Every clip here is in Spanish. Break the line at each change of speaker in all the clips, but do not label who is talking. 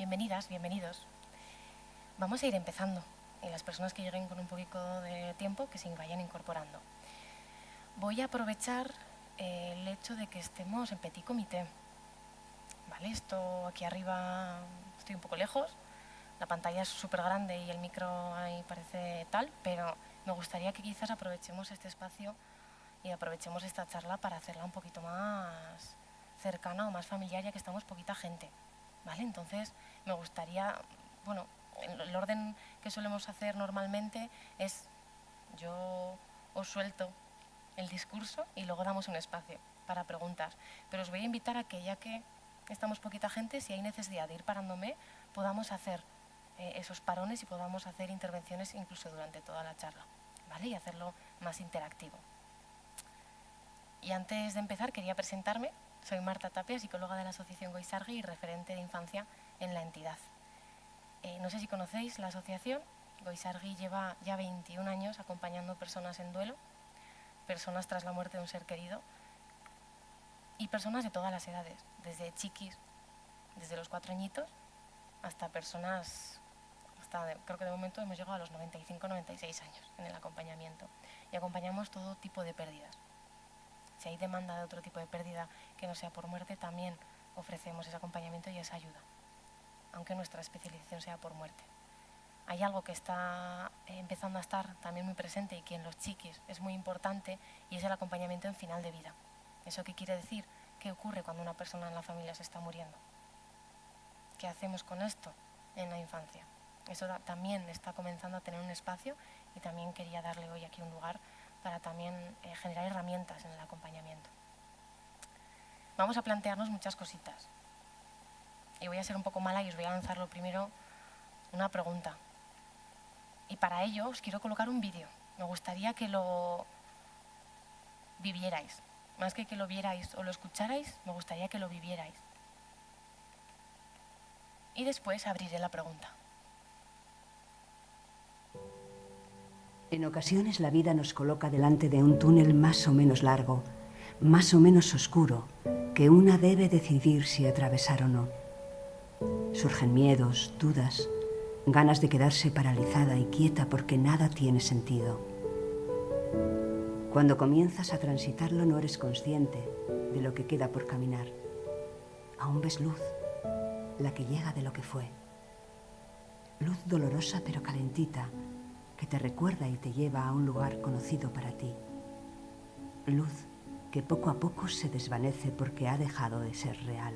Bienvenidas, bienvenidos. Vamos a ir empezando y las personas que lleguen con un poquito de tiempo que se vayan incorporando. Voy a aprovechar el hecho de que estemos en petit comité. ¿Vale? Esto aquí arriba estoy un poco lejos, la pantalla es súper grande y el micro ahí parece tal, pero me gustaría que quizás aprovechemos este espacio y aprovechemos esta charla para hacerla un poquito más cercana o más familiar, ya que estamos poquita gente. ¿Vale? Entonces me gustaría, bueno, el orden que solemos hacer normalmente es yo os suelto el discurso y luego damos un espacio para preguntas. Pero os voy a invitar a que, ya que estamos poquita gente, si hay necesidad de ir parándome, podamos hacer esos parones y podamos hacer intervenciones incluso durante toda la charla, ¿vale? Y hacerlo más interactivo. Y antes de empezar quería presentarme. Soy Marta Tapia, psicóloga de la Asociación Goizargui y referente de infancia en la entidad. No sé si conocéis la asociación. Goizargui lleva ya 21 años acompañando personas en duelo, personas tras la muerte de un ser querido y personas de todas las edades, desde chiquis, desde los 4 añitos, hasta personas, creo que de momento hemos llegado a los 95-96 años en el acompañamiento. Y acompañamos todo tipo de pérdidas. Si hay demanda de otro tipo de pérdida que no sea por muerte, también ofrecemos ese acompañamiento y esa ayuda, aunque nuestra especialización sea por muerte. Hay algo que está empezando a estar también muy presente y que en los chiquis es muy importante, y es el acompañamiento en final de vida. ¿Eso qué quiere decir? ¿Qué ocurre cuando una persona en la familia se está muriendo? ¿Qué hacemos con esto en la infancia? Eso también está comenzando a tener un espacio, y también quería darle hoy aquí un lugar para también generar herramientas en el acompañamiento. Vamos a plantearnos muchas cositas. Y voy a ser un poco mala y os voy a lanzar lo primero una pregunta. Y para ello os quiero colocar un vídeo. Me gustaría que lo vivierais. Más que lo vierais o lo escucharais, me gustaría que lo vivierais. Y después abriré la pregunta.
En ocasiones la vida nos coloca delante de un túnel más o menos largo, más o menos oscuro, que una debe decidir si atravesar o no. Surgen miedos, dudas, ganas de quedarse paralizada y quieta porque nada tiene sentido. Cuando comienzas a transitarlo no eres consciente de lo que queda por caminar. Aún ves luz, la que llega de lo que fue. Luz dolorosa pero calentita, que te recuerda y te lleva a un lugar conocido para ti. Luz que poco a poco se desvanece porque ha dejado de ser real.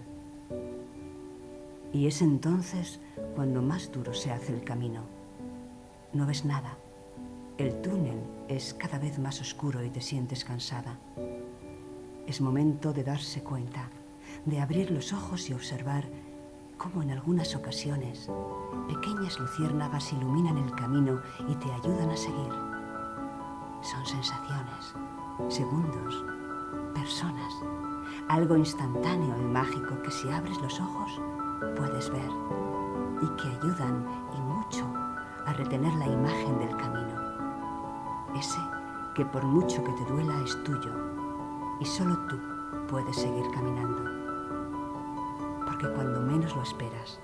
Y es entonces cuando más duro se hace el camino. No ves nada. El túnel es cada vez más oscuro y te sientes cansada. Es momento de darse cuenta, de abrir los ojos y observar cómo en algunas ocasiones pequeñas luciérnagas iluminan el camino y te ayudan a seguir. Son sensaciones, segundos, personas, algo instantáneo y mágico que si abres los ojos puedes ver y que ayudan y mucho a retener la imagen del camino. Ese que por mucho que te duela es tuyo y solo tú puedes seguir caminando. Porque cuando menos lo esperas,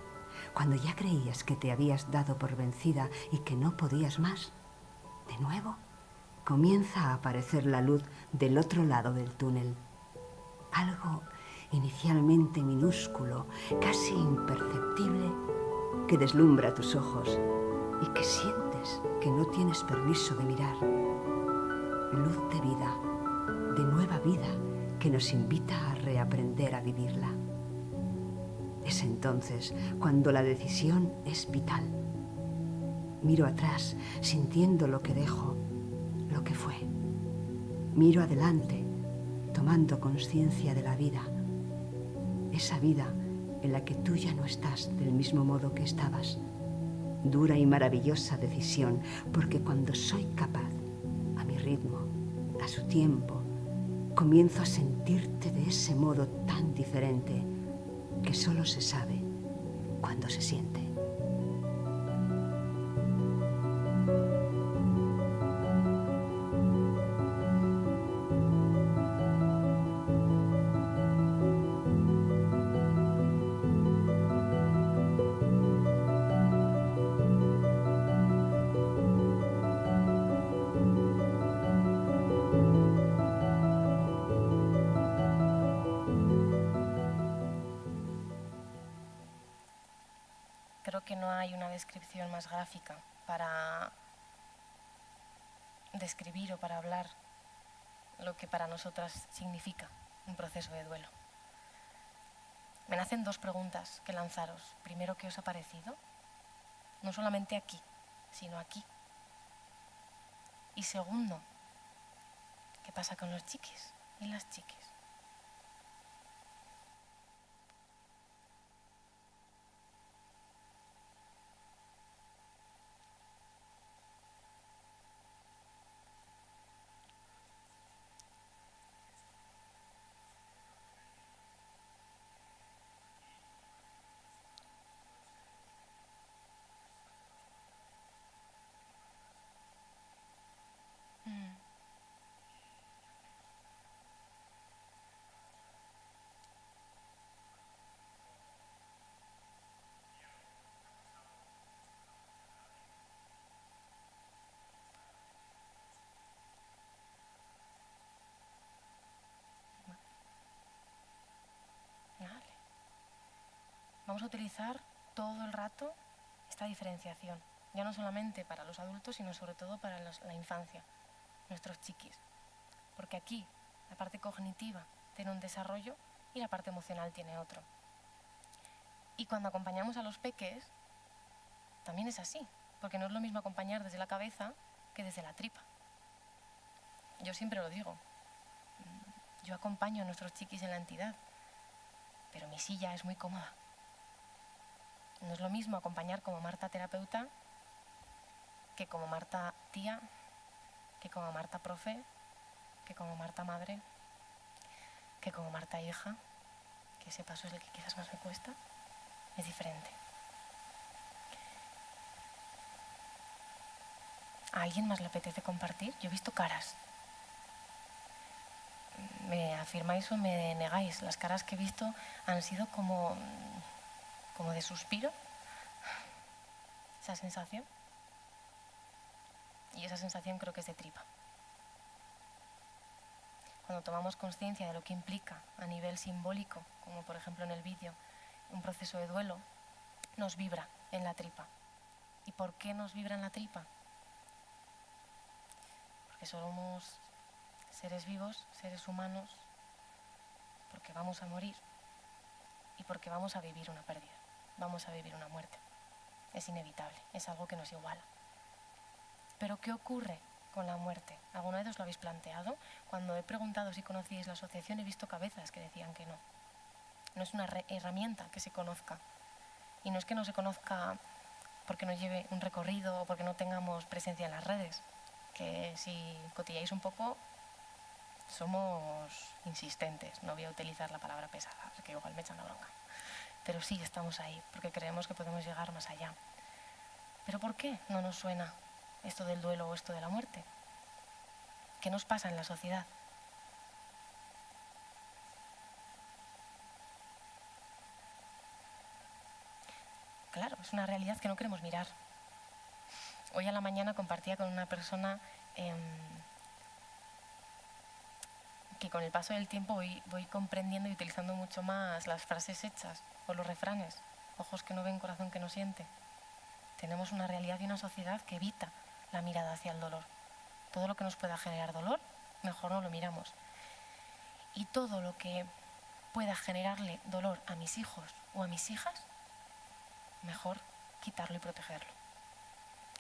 cuando ya creías que te habías dado por vencida y que no podías más, de nuevo comienza a aparecer la luz del otro lado del túnel. Algo inicialmente minúsculo, casi imperceptible, que deslumbra tus ojos y que sientes que no tienes permiso de mirar. Luz de vida, de nueva vida, que nos invita a reaprender a vivirla. Es entonces cuando la decisión es vital. Miro atrás, sintiendo lo que dejo, lo que fue. Miro adelante, tomando conciencia de la vida. Esa vida en la que tú ya no estás del mismo modo que estabas. Dura y maravillosa decisión, porque cuando soy capaz, a mi ritmo, a su tiempo, comienzo a sentirte de ese modo tan diferente que solo se sabe cuando se siente.
creo que no hay una descripción más gráfica para describir o para hablar lo que para nosotras significa un proceso de duelo. Me nacen dos preguntas que lanzaros. Primero, ¿qué os ha parecido? No solamente aquí, sino aquí. Y segundo, ¿qué pasa con los chiquis y las chiquis? Vale. Vamos a utilizar todo el rato esta diferenciación, ya no solamente para los adultos, sino sobre todo para la infancia, nuestros chiquis. Porque aquí la parte cognitiva tiene un desarrollo y la parte emocional tiene otro. Y cuando acompañamos a los peques, también es así, porque no es lo mismo acompañar desde la cabeza que desde la tripa. Yo siempre lo digo, yo acompaño a nuestros chiquis en la entidad, pero mi silla es muy cómoda. No es lo mismo acompañar como Marta terapeuta que como Marta tía, que como Marta profe, que como Marta madre, que como Marta hija, que ese paso es el que quizás más me cuesta. Es diferente. ¿A alguien más le apetece compartir? Yo he visto caras. ¿Me afirmáis o me negáis? Las caras que he visto han sido como de suspiro. Esa sensación. Y esa sensación creo que es de tripa. Cuando tomamos conciencia de lo que implica a nivel simbólico, como por ejemplo en el vídeo, un proceso de duelo, nos vibra en la tripa. ¿Y por qué nos vibra en la tripa? Porque somos seres vivos, seres humanos, porque vamos a morir y porque vamos a vivir una pérdida, vamos a vivir una muerte. Es inevitable, es algo que nos iguala. Pero ¿qué ocurre con la muerte? ¿Alguna vez os lo habéis planteado? Cuando he preguntado si conocíais la asociación, he visto cabezas que decían que no. No es una herramienta que se conozca. Y no es que no se conozca porque no lleve un recorrido o porque no tengamos presencia en las redes, que si cotilláis un poco, somos insistentes. No voy a utilizar la palabra pesada, porque igual me echan la bronca. Pero sí, estamos ahí, porque creemos que podemos llegar más allá. ¿Pero por qué no nos suena esto del duelo o esto de la muerte? ¿Qué nos pasa en la sociedad? Claro, es una realidad que no queremos mirar. Hoy a la mañana compartía con una persona que con el paso del tiempo voy comprendiendo y utilizando mucho más las frases hechas o los refranes. Ojos que no ven, corazón que no siente. Tenemos una realidad y una sociedad que evita la mirada hacia el dolor. Todo lo que nos pueda generar dolor, mejor no lo miramos. Y todo lo que pueda generarle dolor a mis hijos o a mis hijas, mejor quitarlo y protegerlo.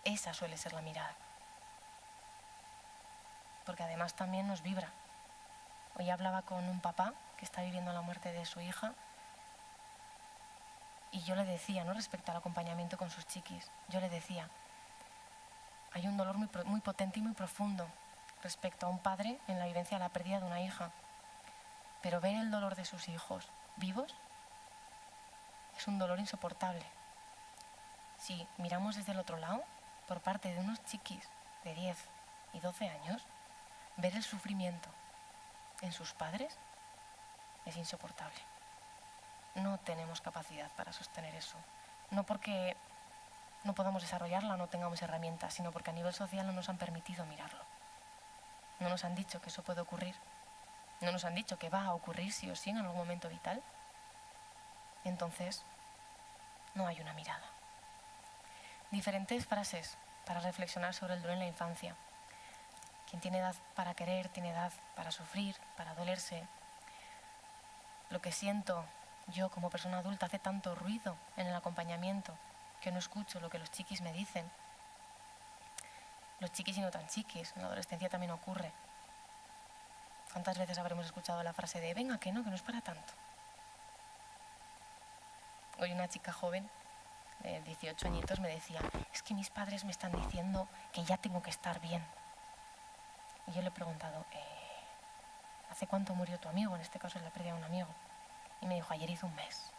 Esa suele ser la mirada. Porque además también nos vibra. Hoy hablaba con un papá que está viviendo la muerte de su hija y yo le decía, ¿no?, respecto al acompañamiento con sus chiquis, yo le decía, hay un dolor muy potente y muy profundo respecto a un padre en la vivencia de la pérdida de una hija. Pero ver el dolor de sus hijos vivos es un dolor insoportable. Si miramos desde el otro lado, por parte de unos chiquis de 10 y 12 años, ver el sufrimiento en sus padres es insoportable. No tenemos capacidad para sostener eso. No porque no podamos desarrollarla o no tengamos herramientas, sino porque a nivel social no nos han permitido mirarlo. No nos han dicho que eso puede ocurrir. No nos han dicho que va a ocurrir sí o sí en algún momento vital. Entonces, no hay una mirada. diferentes frases para reflexionar sobre el duelo en la infancia. Quien tiene edad para querer, tiene edad para sufrir, para dolerse. Lo que siento yo como persona adulta hace tanto ruido en el acompañamiento que no escucho lo que los chiquis me dicen. Los chiquis y no tan chiquis, en la adolescencia también ocurre. ¿Cuántas veces habremos escuchado la frase de venga, que no es para tanto? Hoy una chica joven de 18 añitos me decía, es que mis padres me están diciendo que ya tengo que estar bien. Y yo le he preguntado, ¿hace cuánto murió tu amigo? En este caso es la pérdida de un amigo. Y me dijo, ayer hizo un mes.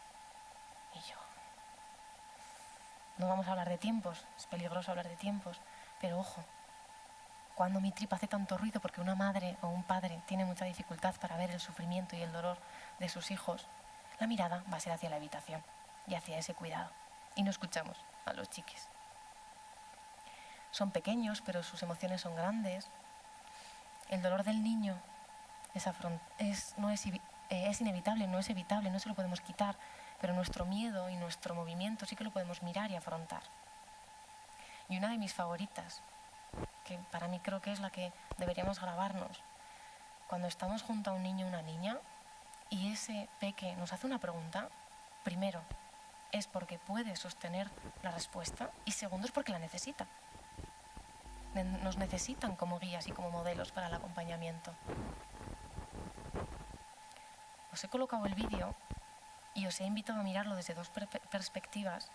Y yo, no vamos a hablar de tiempos, es peligroso hablar de tiempos, pero ojo, cuando mi tripa hace tanto ruido porque una madre o un padre tiene mucha dificultad para ver el sufrimiento y el dolor de sus hijos, la mirada va a ser hacia la habitación y hacia ese cuidado. Y no escuchamos a los chiquis. Son pequeños, pero sus emociones son grandes. El dolor del niño es inevitable, no es evitable, no se lo podemos quitar, pero nuestro miedo y nuestro movimiento sí que lo podemos mirar y afrontar. Y una de mis favoritas, que para mí creo que es la que deberíamos grabarnos, cuando estamos junto a un niño o una niña y ese peque nos hace una pregunta, primero es porque puede sostener la respuesta y segundo es porque la necesita. Nos necesitan como guías y como modelos para el acompañamiento. Os he colocado el vídeo y os he invitado a mirarlo desde dos perspectivas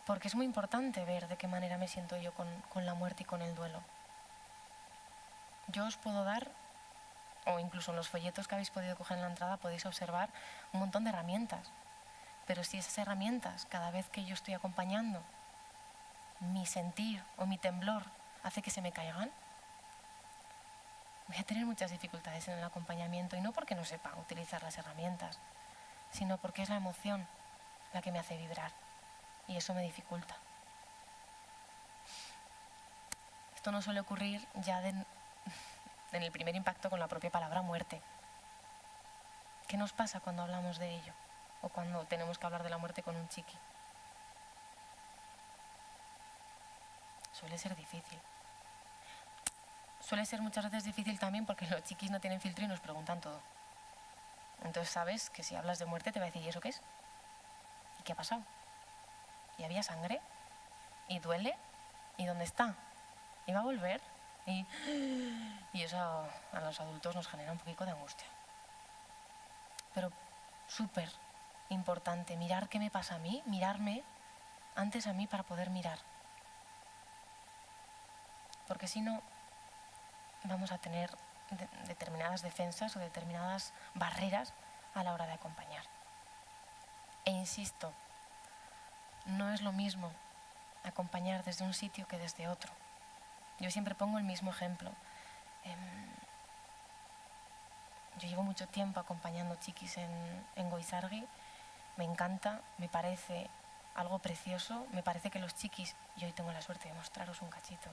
porque es muy importante ver de qué manera me siento yo con la muerte y con el duelo. Yo os puedo dar, o incluso en los folletos que habéis podido coger en la entrada podéis observar un montón de herramientas, pero si esas herramientas, cada vez que yo estoy acompañando, mi sentir o mi temblor hace que se me caigan, voy a tener muchas dificultades en el acompañamiento, y no porque no sepa utilizar las herramientas, sino porque es la emoción la que me hace vibrar y eso me dificulta. Esto no suele ocurrir ya en el primer impacto con la propia palabra muerte. ¿Qué nos pasa cuando hablamos de ello o cuando tenemos que hablar de la muerte con un chiqui? Suele ser difícil. Suele ser muchas veces difícil también porque los chiquis no tienen filtro y nos preguntan todo. Entonces sabes que si hablas de muerte te va a decir, ¿y eso qué es? ¿Y qué ha pasado? ¿Y había sangre? ¿Y duele? ¿Y dónde está? ¿Y va a volver? Y eso a los adultos nos genera un poquito de angustia. Pero súper importante mirar qué me pasa a mí, mirarme antes a mí para poder mirar. Porque si no, vamos a tener determinadas defensas o determinadas barreras a la hora de acompañar. E insisto, no es lo mismo acompañar desde un sitio que desde otro. Yo siempre pongo el mismo ejemplo. Yo llevo mucho tiempo acompañando chiquis en Goizargui. Me encanta, me parece algo precioso. Me parece que los chiquis, y hoy tengo la suerte de mostraros un cachito,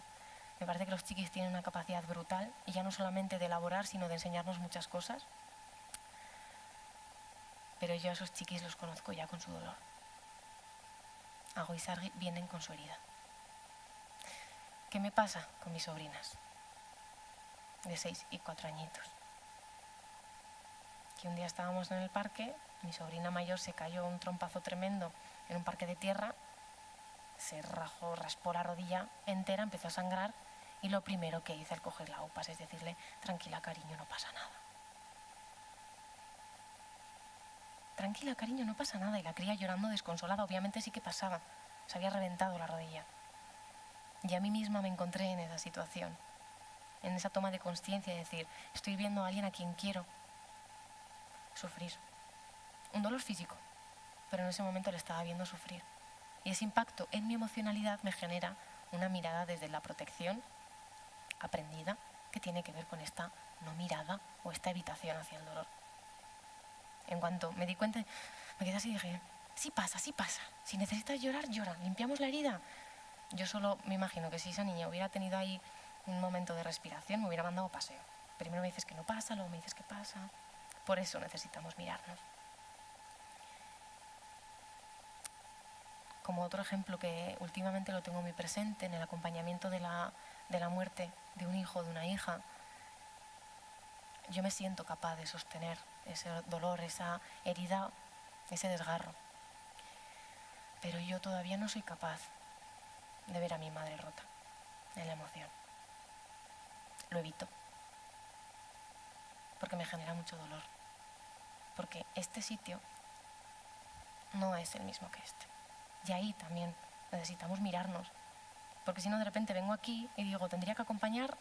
me parece que los chiquis tienen una capacidad brutal, y ya no solamente de elaborar, sino de enseñarnos muchas cosas. Pero yo a esos chiquis los conozco ya con su dolor. A Goizargui vienen con su herida. ¿Qué me pasa con mis sobrinas? De 6 y 4 añitos. Que un día estábamos en el parque, mi sobrina mayor se cayó un trompazo tremendo en un parque de tierra, se raspó la rodilla entera, empezó a sangrar, y lo primero que hice al coger la UPAS es decirle, tranquila cariño, no pasa nada. Tranquila cariño, no pasa nada. Y la cría llorando desconsolada, obviamente sí que pasaba, se había reventado la rodilla. Y a mí misma me encontré en esa situación, en esa toma de conciencia de decir, estoy viendo a alguien a quien quiero sufrir. Un dolor físico, pero en ese momento le estaba viendo sufrir. Y ese impacto en mi emocionalidad me genera una mirada desde la protección aprendida que tiene que ver con esta no mirada o esta evitación hacia el dolor. En cuanto me di cuenta, me quedé así y dije, sí pasa. Si necesitas llorar, llora. Limpiamos la herida. Yo solo me imagino que si esa niña hubiera tenido ahí un momento de respiración, me hubiera mandado paseo. Primero me dices que no pasa, luego me dices que pasa. Por eso necesitamos mirarnos. como otro ejemplo que últimamente lo tengo muy presente en el acompañamiento de la muerte de un hijo o de una hija, yo me siento capaz de sostener ese dolor, esa herida, ese desgarro. Pero yo todavía no soy capaz de ver a mi madre rota en la emoción. Lo evito, porque me genera mucho dolor. Porque este sitio no es el mismo que este. Y ahí también necesitamos mirarnos. Porque si no, de repente vengo aquí y digo, tendría que acompañar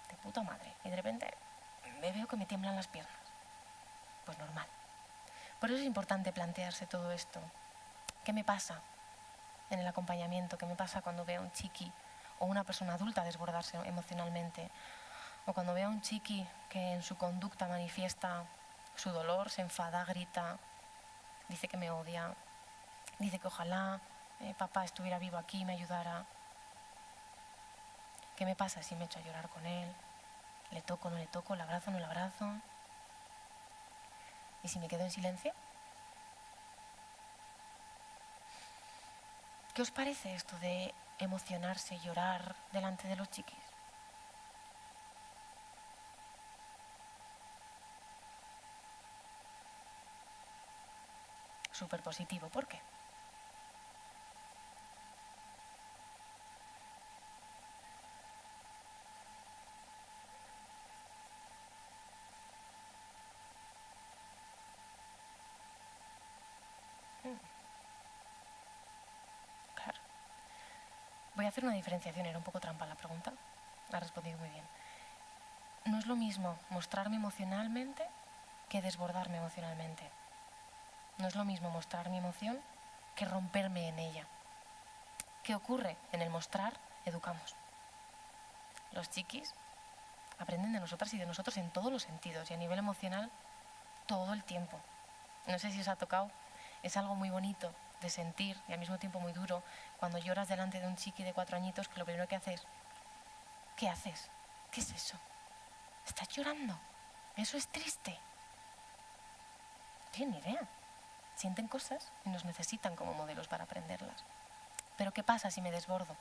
de puta madre. Y de repente me veo que me tiemblan las piernas. Pues normal. Por eso es importante plantearse todo esto. ¿Qué me pasa en el acompañamiento? ¿Qué me pasa cuando veo a un chiqui o una persona adulta desbordarse emocionalmente? O cuando veo a un chiqui que en su conducta manifiesta su dolor, se enfada, grita, dice que me odia, dice que ojalá papá estuviera vivo aquí y me ayudara. ¿Qué me pasa si me echo a llorar con él? ¿Le toco, no le toco? ¿Le abrazo, no le abrazo? ¿Y si me quedo en silencio? ¿Qué os parece esto de emocionarse, llorar delante de los chiquis? Súper positivo, ¿por qué? Claro. Voy a hacer una diferenciación, era un poco trampa la pregunta. La he respondido muy bien. No es lo mismo mostrarme emocionalmente que desbordarme emocionalmente. No es lo mismo mostrar mi emoción que romperme en ella. ¿Qué ocurre? En el mostrar, educamos. Los chiquis aprenden de nosotras y de nosotros en todos los sentidos y a nivel emocional todo el tiempo. No sé si os ha tocado, es algo muy bonito de sentir y al mismo tiempo muy duro cuando lloras delante de un chiqui de 4 añitos que lo primero que haces, ¿qué haces? ¿Qué es eso? ¿Estás llorando? Eso es triste. No tienen ni idea. Sienten cosas y nos necesitan como modelos para aprenderlas. Pero ¿qué pasa si me desbordo?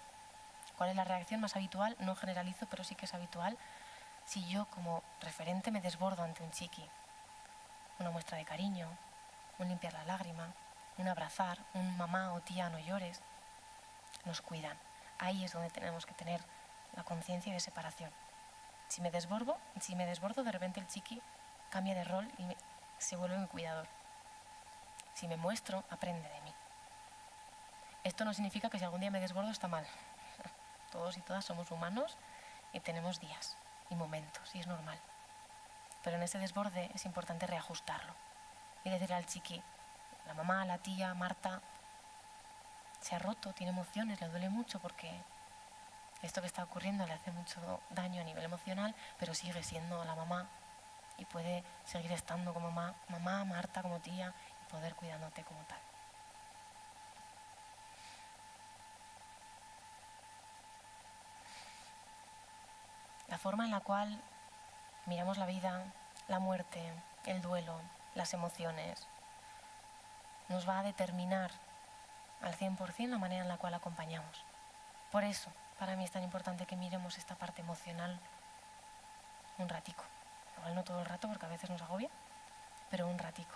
¿Cuál es la reacción más habitual? No generalizo, pero sí que es habitual. Si yo como referente me desbordo ante un chiqui, una muestra de cariño, un limpiar la lágrima, un abrazar, un mamá o tía no llores, nos cuidan. Ahí es donde tenemos que tener la conciencia de separación. Si me desbordo, de repente el chiqui cambia de rol y se vuelve mi cuidador. Si me muestro, aprende de mí. Esto no significa que si algún día me desbordo está mal. Todos y todas somos humanos y tenemos días y momentos y es normal. Pero en ese desborde es importante reajustarlo y decirle al chiqui, la mamá, la tía, Marta, se ha roto, tiene emociones, le duele mucho porque esto que está ocurriendo le hace mucho daño a nivel emocional, pero sigue siendo la mamá y puede seguir estando como mamá, Marta como tía y poder cuidándote como tal. La forma en la cual miramos la vida, la muerte, el duelo, las emociones, nos va a determinar al 100% la manera en la cual acompañamos. Por eso, para mí es tan importante que miremos esta parte emocional un ratico. Igual no todo el rato porque a veces nos agobia, pero un ratico.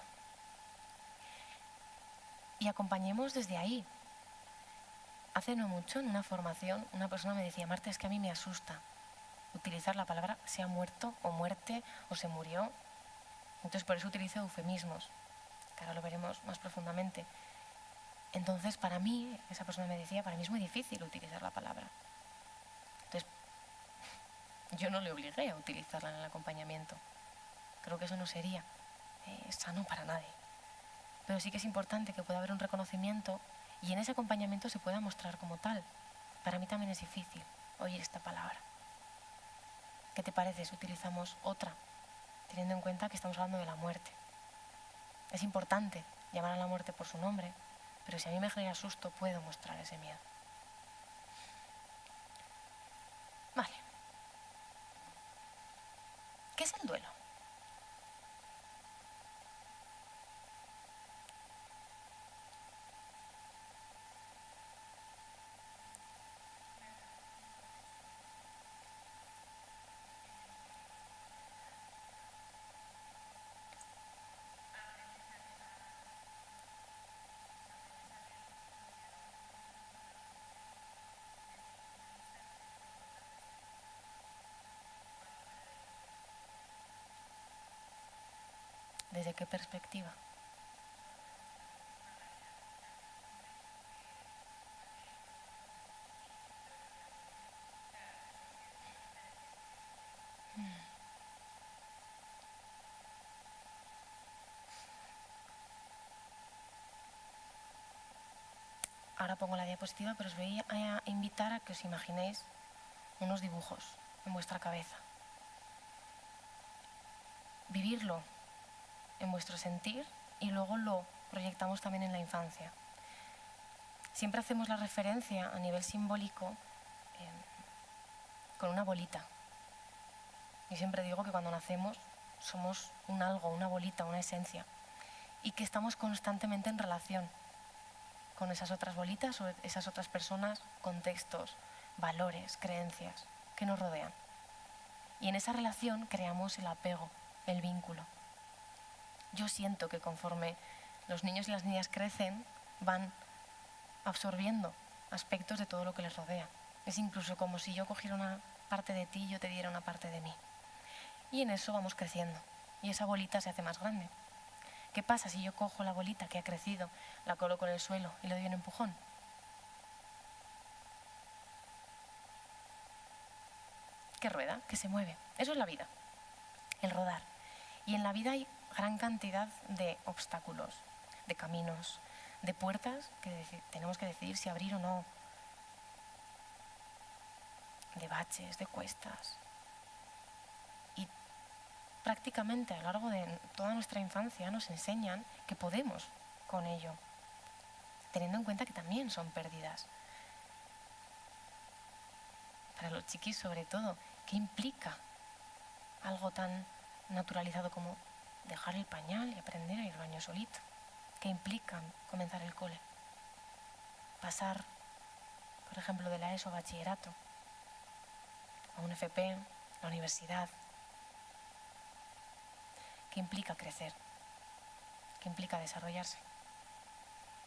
Y acompañemos desde ahí. Hace no mucho, en una formación, una persona me decía, Marta, es que a mí me asusta utilizar la palabra se ha muerto o muerte o se murió. Entonces por eso utilizo eufemismos, que ahora lo veremos más profundamente. Entonces para mí, esa persona me decía, para mí es muy difícil utilizar la palabra. Entonces yo no le obligué a utilizarla en el acompañamiento. Creo que eso no sería sano para nadie. Pero sí que es importante que pueda haber un reconocimiento y en ese acompañamiento se pueda mostrar como tal. Para mí también es difícil oír esta palabra. ¿Qué te parece si utilizamos otra, teniendo en cuenta que estamos hablando de la muerte? Es importante llamar a la muerte por su nombre, pero si a mí me genera susto, puedo mostrar ese miedo. Vale. ¿Qué es el duelo? ¿Desde qué perspectiva? Ahora pongo la diapositiva, pero os voy a invitar a que os imaginéis unos dibujos en vuestra cabeza. Vivirlo en vuestro sentir y luego lo proyectamos también en la infancia. Siempre hacemos la referencia a nivel simbólico con una bolita. Yo siempre digo que cuando nacemos somos un algo, una bolita, una esencia, y que estamos constantemente en relación con esas otras bolitas o esas otras personas, contextos, valores, creencias que nos rodean. Y en esa relación creamos el apego, el vínculo. Yo siento que conforme los niños y las niñas crecen, van absorbiendo aspectos de todo lo que les rodea. Es incluso como si yo cogiera una parte de ti y yo te diera una parte de mí. Y en eso vamos creciendo. Y esa bolita se hace más grande. ¿Qué pasa si yo cojo la bolita que ha crecido, la coloco en el suelo y le doy un empujón? Que rueda, que se mueve. Eso es la vida, el rodar. Y en la vida hay gran cantidad de obstáculos, de caminos, de puertas que tenemos que decidir si abrir o no, de baches, de cuestas. Y prácticamente a lo largo de toda nuestra infancia nos enseñan que podemos con ello, teniendo en cuenta que también son pérdidas. Para los chiquis sobre todo, ¿qué implica algo tan naturalizado como dejar el pañal y aprender a ir al baño solito? ¿Qué implica comenzar el cole? Pasar, por ejemplo, de la ESO a bachillerato, a un FP, la universidad. ¿Qué implica crecer? ¿Qué implica desarrollarse?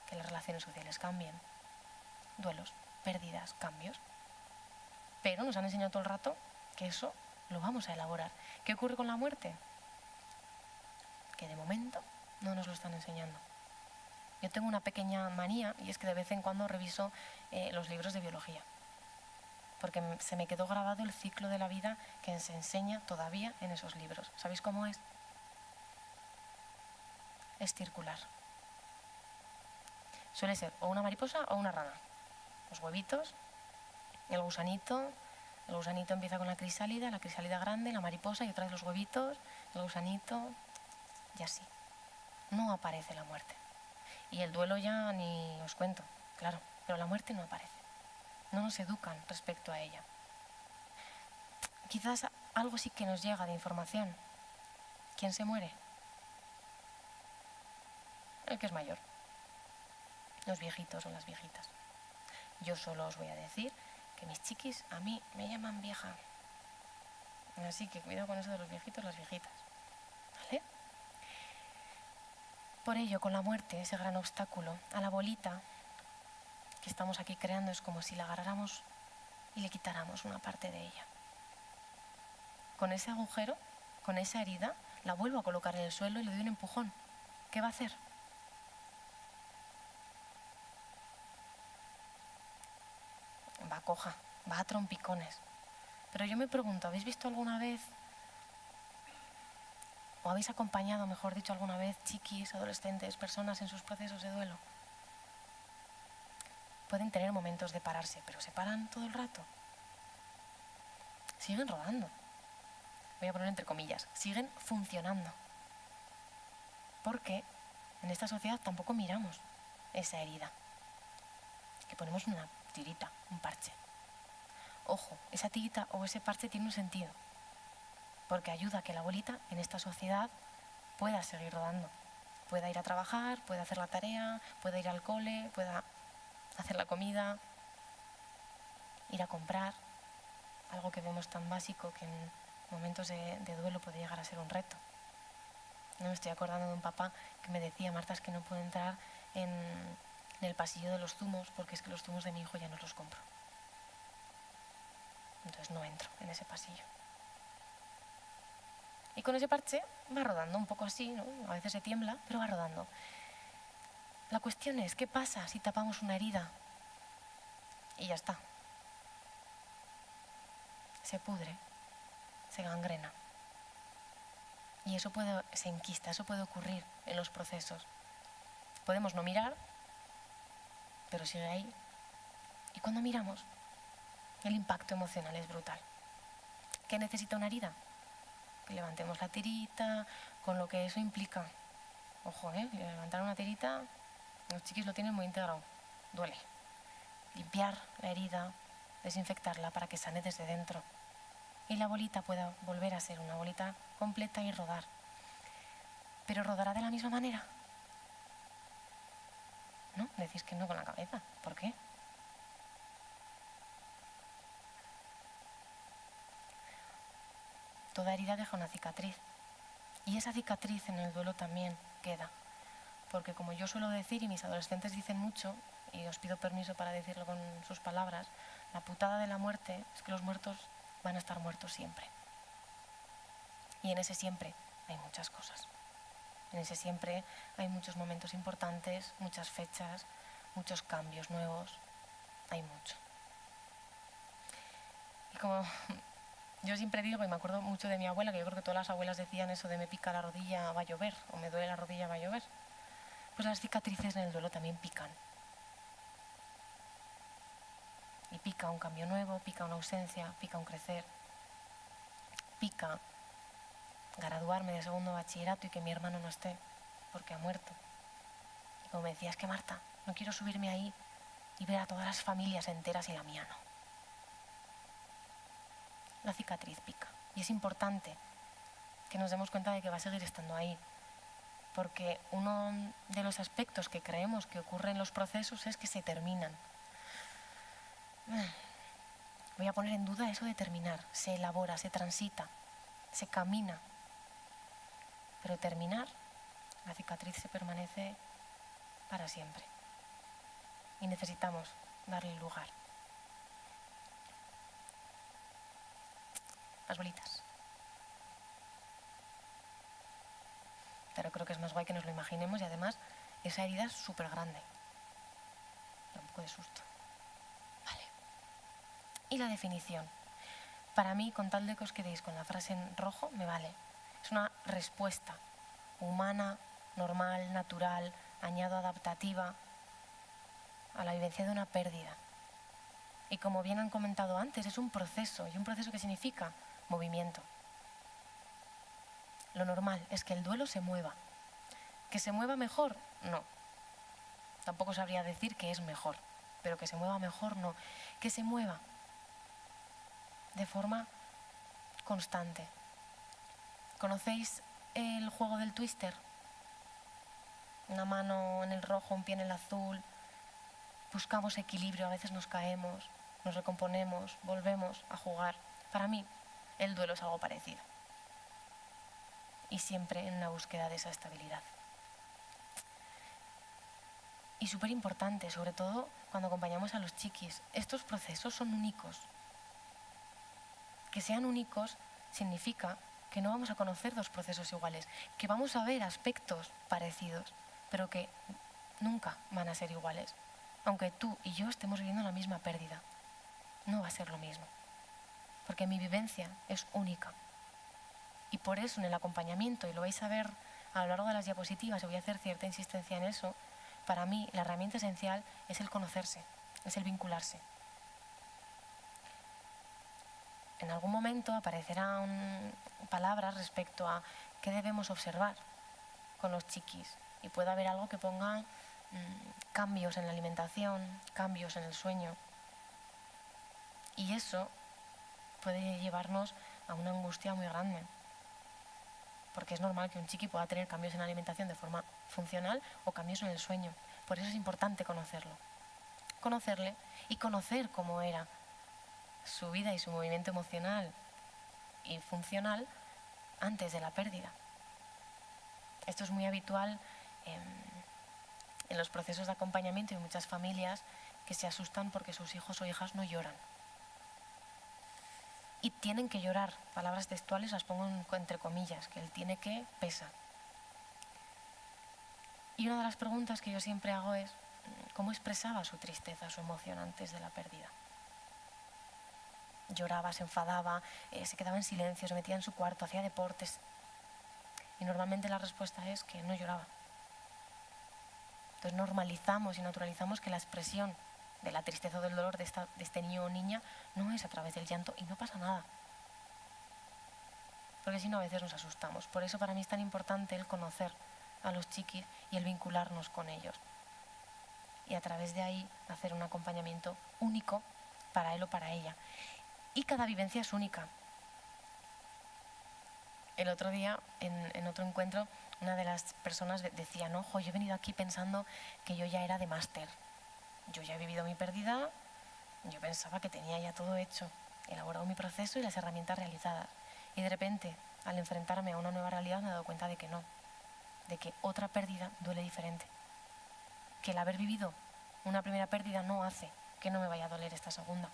Que las relaciones sociales cambien. Duelos, pérdidas, cambios. Pero nos han enseñado todo el rato que eso lo vamos a elaborar. ¿Qué ocurre con la muerte? Que de momento no nos lo están enseñando. Yo tengo una pequeña manía y es que de vez en cuando reviso los libros de biología. Porque se me quedó grabado el ciclo de la vida que se enseña todavía en esos libros. ¿Sabéis cómo es? Es circular. Suele ser o una mariposa o una rana. Los huevitos, el gusanito empieza con la crisálida grande, la mariposa y otra vez los huevitos, el gusanito y así. No aparece la muerte. Y el duelo ya ni os cuento, claro, pero la muerte no aparece. No nos educan respecto a ella. Quizás algo sí que nos llega de información. ¿Quién se muere? El que es mayor. Los viejitos o las viejitas. Yo solo os voy a decir que mis chiquis a mí me llaman vieja. Así que cuidado con eso de los viejitos, las viejitas. ¿Vale? Por ello, con la muerte, ese gran obstáculo, a la bolita que estamos aquí creando es como si la agarráramos y le quitáramos una parte de ella. Con ese agujero, con esa herida, la vuelvo a colocar en el suelo y le doy un empujón. ¿Qué va a hacer? Va coja, va a trompicones. Pero yo me pregunto, ¿habéis visto alguna vez, o habéis acompañado, mejor dicho, alguna vez, chiquis, adolescentes, personas en sus procesos de duelo? Pueden tener momentos de pararse, pero se paran todo el rato. Siguen rodando. Voy a poner entre comillas, siguen funcionando. Porque en esta sociedad tampoco miramos esa herida. Que ponemos una tirita, un parche. Ojo, esa tirita o ese parche tiene un sentido. Porque ayuda a que la bolita en esta sociedad pueda seguir rodando. Pueda ir a trabajar, pueda hacer la tarea, pueda ir al cole, pueda hacer la comida, ir a comprar. Algo que vemos tan básico que en momentos de duelo puede llegar a ser un reto. No me estoy acordando de un papá que me decía, Marta, es que no puedo entrar en el pasillo de los zumos porque es que los zumos de mi hijo ya no los compro. Entonces no entro en ese pasillo. Y con ese parche va rodando un poco así, ¿no? A veces se tiembla, pero va rodando. La cuestión es, ¿qué pasa si tapamos una herida? Y ya está. Se pudre, se gangrena. Y eso se enquista, eso puede ocurrir en los procesos. Podemos no mirar, pero sigue ahí. Y cuando miramos, el impacto emocional es brutal. ¿Qué necesita una herida? Que levantemos la tirita, con lo que eso implica. Ojo, levantar una tirita, los chiquis lo tienen muy integrado. Duele. Limpiar la herida, desinfectarla para que sane desde dentro. Y la bolita pueda volver a ser una bolita completa y rodar. ¿Pero rodará de la misma manera? No, decís que no con la cabeza. ¿Por qué? Toda herida deja una cicatriz. Y esa cicatriz en el duelo también queda. Porque como yo suelo decir, y mis adolescentes dicen mucho, y os pido permiso para decirlo con sus palabras, la putada de la muerte es que los muertos van a estar muertos siempre. Y en ese siempre hay muchas cosas. En ese siempre hay muchos momentos importantes, muchas fechas, muchos cambios nuevos. Hay mucho. Y como yo siempre digo, y me acuerdo mucho de mi abuela, que yo creo que todas las abuelas decían eso de me pica la rodilla, va a llover, o me duele la rodilla, va a llover. Pues las cicatrices en el duelo también pican. Y pica un cambio nuevo, pica una ausencia, pica un crecer. Pica graduarme de segundo bachillerato y que mi hermano no esté, porque ha muerto. Y como me decía, es que Marta, no quiero subirme ahí y ver a todas las familias enteras y la mía no. La cicatriz pica. Y es importante que nos demos cuenta de que va a seguir estando ahí. Porque uno de los aspectos que creemos que ocurre en los procesos es que se terminan. Voy a poner en duda eso de terminar. Se elabora, se transita, se camina. Pero terminar, la cicatriz se permanece para siempre. Y necesitamos darle lugar. Las bolitas. Pero creo que es más guay que nos lo imaginemos y además esa herida es súper grande. Da un poco de susto. Vale. Y la definición. Para mí, con tal de que os quedéis con la frase en rojo, me vale. Es una respuesta humana, normal, natural, añado adaptativa a la vivencia de una pérdida. Y como bien han comentado antes, es un proceso. ¿Y un proceso qué significa? Movimiento. Lo normal es que el duelo se mueva. ¿Que se mueva mejor? No. Tampoco sabría decir que es mejor, pero que se mueva mejor no. Que se mueva de forma constante. ¿Conocéis el juego del twister? Una mano en el rojo, un pie en el azul. Buscamos equilibrio, a veces nos caemos, nos recomponemos, volvemos a jugar. Para mí, el duelo es algo parecido. Y siempre en la búsqueda de esa estabilidad. Y súper importante, sobre todo cuando acompañamos a los chiquis, estos procesos son únicos. Que sean únicos significa que no vamos a conocer dos procesos iguales, que vamos a ver aspectos parecidos, pero que nunca van a ser iguales. Aunque tú y yo estemos viviendo la misma pérdida, no va a ser lo mismo, porque mi vivencia es única. Y por eso en el acompañamiento, y lo vais a ver a lo largo de las diapositivas, y voy a hacer cierta insistencia en eso, para mí la herramienta esencial es el conocerse, es el vincularse. En algún momento aparecerán palabras respecto a qué debemos observar con los chiquis, y puede haber algo que ponga cambios en la alimentación, cambios en el sueño. Y eso puede llevarnos a una angustia muy grande. Porque es normal que un chiqui pueda tener cambios en la alimentación de forma funcional o cambios en el sueño. Por eso es importante conocerlo. Conocerle y conocer cómo era su vida y su movimiento emocional y funcional antes de la pérdida. Esto es muy habitual en los procesos de acompañamiento y muchas familias que se asustan porque sus hijos o hijas no lloran. y tienen que llorar. Palabras textuales las pongo entre comillas, que el tiene que pesa. Y una de las preguntas que yo siempre hago es, ¿cómo expresaba su tristeza, su emoción antes de la pérdida? Lloraba, se enfadaba, se quedaba en silencio, se metía en su cuarto, hacía deportes. Y normalmente la respuesta es que no lloraba. Entonces normalizamos y naturalizamos que la expresión de la tristeza o del dolor de este niño o niña no es a través del llanto y no pasa nada. Porque si no, a veces nos asustamos. Por eso para mí es tan importante el conocer a los chiquis y el vincularnos con ellos. Y a través de ahí hacer un acompañamiento único para él o para ella. Y cada vivencia es única. El otro día, en otro encuentro, una de las personas decía, no, yo he venido aquí pensando que yo ya era de máster. Yo ya he vivido mi pérdida, yo pensaba que tenía ya todo hecho, elaborado mi proceso y las herramientas realizadas. Y de repente, al enfrentarme a una nueva realidad, me he dado cuenta de que no, de que otra pérdida duele diferente. Que el haber vivido una primera pérdida no hace que no me vaya a doler esta segunda.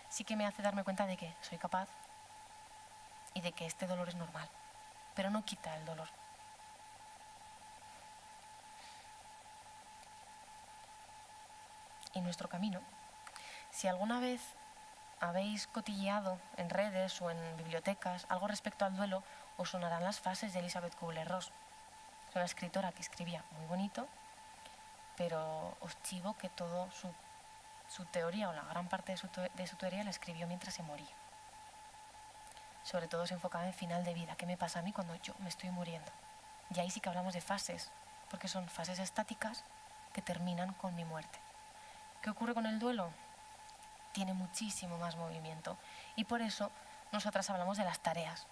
Sí que me hace darme cuenta de que soy capaz y de que este dolor es normal, pero no quita el dolor. Y nuestro camino, si alguna vez habéis cotilleado en redes o en bibliotecas algo respecto al duelo, os sonarán las frases de Elizabeth Kubler-Ross. Es una escritora que escribía muy bonito, pero os chivo que toda su teoría, o la gran parte de su teoría, la escribió mientras se moría. Sobre todo se enfocaba en final de vida, qué me pasa a mí cuando yo me estoy muriendo. Y ahí sí que hablamos de fases, porque son fases estáticas que terminan con mi muerte. ¿Qué ocurre con el duelo? Tiene muchísimo más movimiento y por eso nosotras hablamos de las tareas.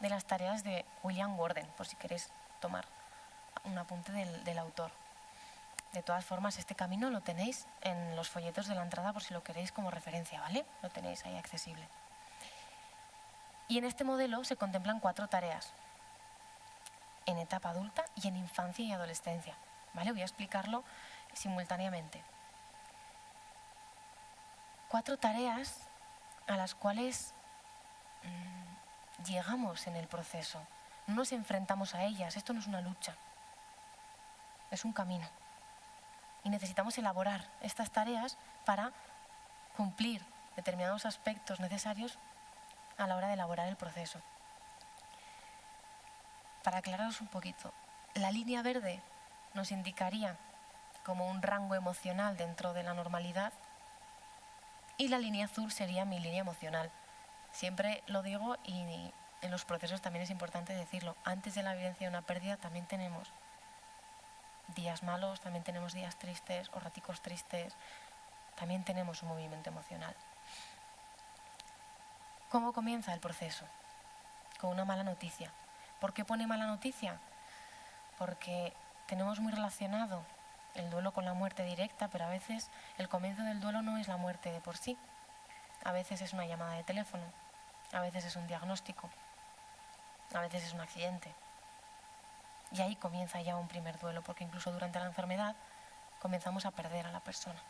De las tareas de William Worden, por si queréis tomar un apunte del autor. De todas formas, este camino lo tenéis en los folletos de la entrada por si lo queréis como referencia, ¿vale? Lo tenéis ahí accesible. Y en este modelo se contemplan 4 tareas, en etapa adulta y en infancia y adolescencia, ¿vale? Voy a explicarlo simultáneamente. 4 tareas a las cuales llegamos en el proceso. No nos enfrentamos a ellas, esto no es una lucha, es un camino. Y necesitamos elaborar estas tareas para cumplir determinados aspectos necesarios a la hora de elaborar el proceso. Para aclararos un poquito, la línea verde nos indicaría como un rango emocional dentro de la normalidad y la línea azul sería mi línea emocional. Siempre lo digo y en los procesos también es importante decirlo. Antes de la vivencia de una pérdida también tenemos días malos, también tenemos días tristes o raticos tristes, también tenemos un movimiento emocional. ¿Cómo comienza el proceso? Con una mala noticia. ¿Por qué pone mala noticia? Porque tenemos muy relacionado el duelo con la muerte directa, pero a veces el comienzo del duelo no es la muerte de por sí. A veces es una llamada de teléfono, a veces es un diagnóstico, a veces es un accidente. Y ahí comienza ya un primer duelo, porque incluso durante la enfermedad comenzamos a perder a la persona.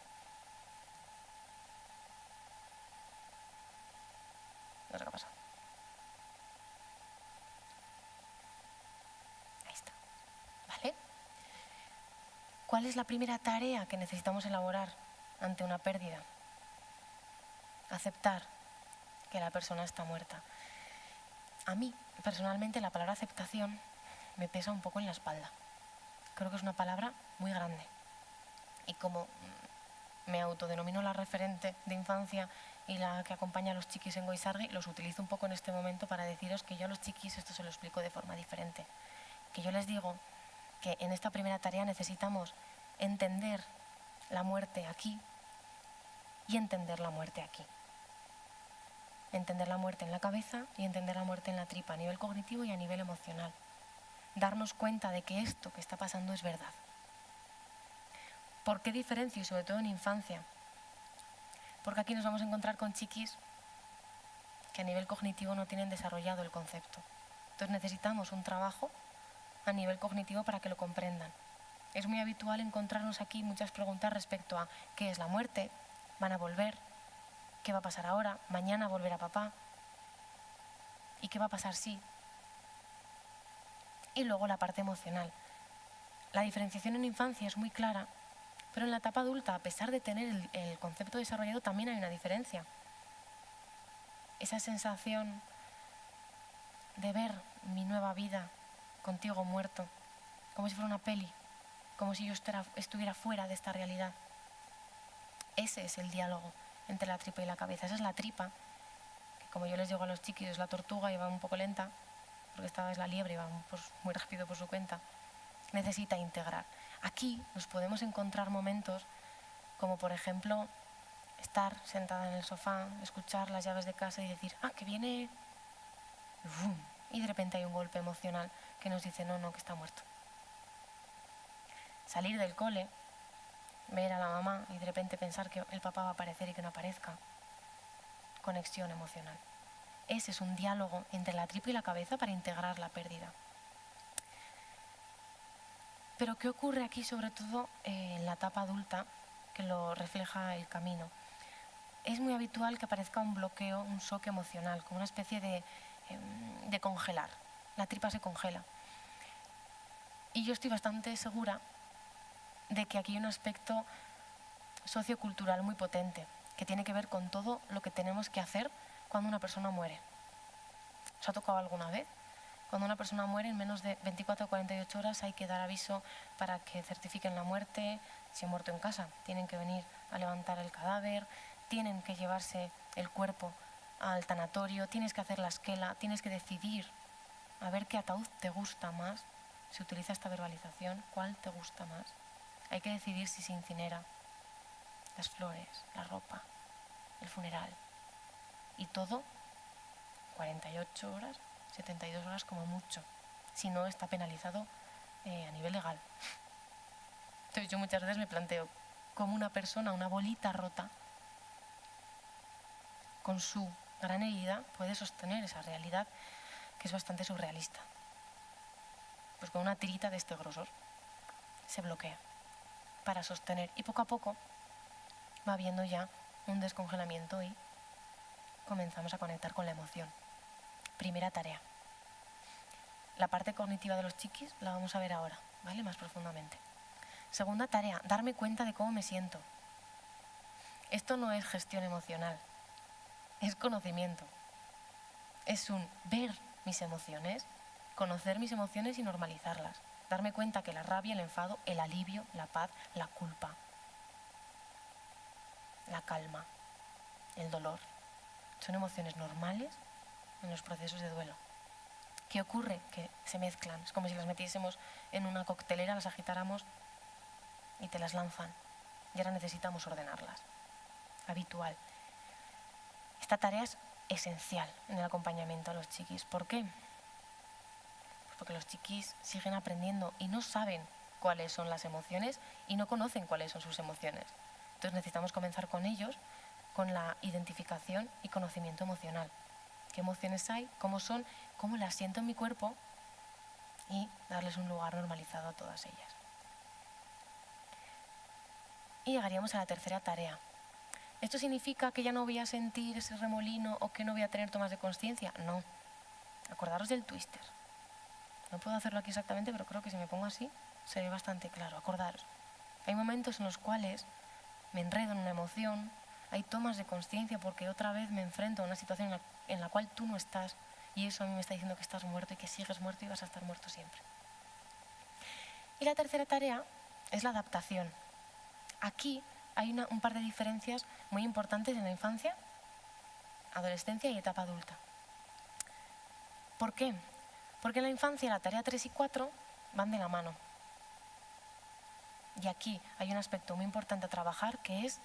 No sé qué ha pasado. Ahí está. ¿Vale? ¿Cuál es la primera tarea que necesitamos elaborar ante una pérdida? Aceptar que la persona está muerta. A mí, personalmente, la palabra aceptación me pesa un poco en la espalda. Creo que es una palabra muy grande. Y como me autodenomino la referente de infancia y la que acompaña a los chiquis en Goizarri, los utilizo un poco en este momento para deciros que yo a los chiquis esto se lo explico de forma diferente. Que yo les digo que en esta primera tarea necesitamos entender la muerte aquí y entender la muerte aquí. Entender la muerte en la cabeza y entender la muerte en la tripa, a nivel cognitivo y a nivel emocional. Darnos cuenta de que esto que está pasando es verdad. ¿Por qué diferencio? Y sobre todo en infancia. Porque aquí nos vamos a encontrar con chiquis que a nivel cognitivo no tienen desarrollado el concepto. Entonces necesitamos un trabajo a nivel cognitivo para que lo comprendan. Es muy habitual encontrarnos aquí muchas preguntas respecto a qué es la muerte, van a volver, ¿Qué va a pasar ahora? ¿Mañana volverá papá? ¿Y qué va a pasar si? Y luego la parte emocional. La diferenciación en infancia es muy clara, pero en la etapa adulta, a pesar de tener el concepto desarrollado, también hay una diferencia. Esa sensación de ver mi nueva vida contigo muerto, como si fuera una peli, como si yo estuviera fuera de esta realidad. Ese es el diálogo entre la tripa y la cabeza. Esa es la tripa, que como yo les digo a los chiquis, es la tortuga y va un poco lenta, porque esta es la liebre y va muy rápido por su cuenta. Necesita integrar. Aquí nos podemos encontrar momentos como, por ejemplo, estar sentada en el sofá, escuchar las llaves de casa y decir, que viene... Y de repente hay un golpe emocional que nos dice, no, que está muerto. Salir del cole, ver a la mamá y de repente pensar que el papá va a aparecer y que no aparezca. Conexión emocional. Ese es un diálogo entre la tripa y la cabeza para integrar la pérdida. Pero ¿qué ocurre aquí, sobre todo en la etapa adulta, que lo refleja el camino? Es muy habitual que aparezca un bloqueo, un shock emocional, como una especie de congelar. La tripa se congela. Y yo estoy bastante segura de que aquí hay un aspecto sociocultural muy potente, que tiene que ver con todo lo que tenemos que hacer cuando una persona muere. ¿Os ha tocado alguna vez? Cuando una persona muere, en menos de 24 o 48 horas hay que dar aviso para que certifiquen la muerte. Si ha muerto en casa, tienen que venir a levantar el cadáver, tienen que llevarse el cuerpo al tanatorio, tienes que hacer la esquela, tienes que decidir a ver qué ataúd te gusta más. Se utiliza esta verbalización, ¿cuál te gusta más? Hay que decidir si se incinera, las flores, la ropa, el funeral. Y todo, 48 horas, 72 horas como mucho, si no está penalizado a nivel legal. Entonces yo muchas veces me planteo cómo una persona, una bolita rota, con su gran herida, puede sostener esa realidad que es bastante surrealista. Pues con una tirita de este grosor se bloquea para sostener y poco a poco va habiendo ya un descongelamiento y comenzamos a conectar con la emoción. Primera tarea. La parte cognitiva de los chiquis la vamos a ver ahora, ¿vale? Más profundamente. Segunda tarea, darme cuenta de cómo me siento. Esto no es gestión emocional, es conocimiento. Es un ver mis emociones, conocer mis emociones y normalizarlas. Darme cuenta que la rabia, el enfado, el alivio, la paz, la culpa, la calma, el dolor, son emociones normales en los procesos de duelo. ¿Qué ocurre? Que se mezclan. Es como si las metiésemos en una coctelera, las agitáramos y te las lanzan. Y ahora necesitamos ordenarlas. Habitual. Esta tarea es esencial en el acompañamiento a los chiquis. ¿Por qué? Pues porque los chiquis siguen aprendiendo y no saben cuáles son las emociones y no conocen cuáles son sus emociones. Entonces necesitamos comenzar con ellos con la identificación y conocimiento emocional. ¿Qué emociones hay? ¿Cómo son? ¿Cómo las siento en mi cuerpo? Y darles un lugar normalizado a todas ellas. Y llegaríamos a la tercera tarea. ¿Esto significa que ya no voy a sentir ese remolino o que no voy a tener tomas de conciencia? No. Acordaros del twister. No puedo hacerlo aquí exactamente, pero creo que si me pongo así se ve bastante claro. Acordaros. Hay momentos en los cuales me enredo en una emoción, hay tomas de conciencia porque otra vez me enfrento a una situación en la cual tú no estás y eso a mí me está diciendo que estás muerto y que sigues muerto y vas a estar muerto siempre. Y la tercera tarea es la adaptación. Aquí hay un par de diferencias muy importantes en la infancia, adolescencia y etapa adulta. ¿Por qué? Porque en la infancia la tarea 3 y 4 van de la mano. Y aquí hay un aspecto muy importante a trabajar que es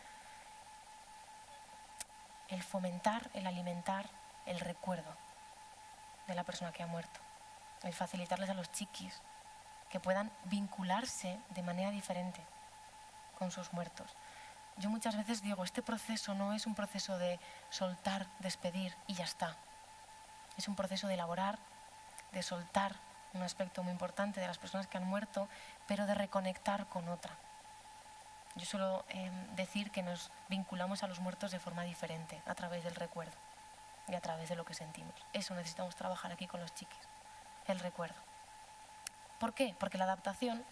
el fomentar, el alimentar el recuerdo de la persona que ha muerto. El facilitarles a los chiquis que puedan vincularse de manera diferente con sus muertos. Yo muchas veces digo, este proceso no es un proceso de soltar, despedir y ya está. Es un proceso de elaborar, de soltar un aspecto muy importante de las personas que han muerto, pero de reconectar con otra. Yo suelo decir que nos vinculamos a los muertos de forma diferente, a través del recuerdo y a través de lo que sentimos. Eso necesitamos trabajar aquí con los chiquis, el recuerdo. ¿Por qué? Porque la adaptación,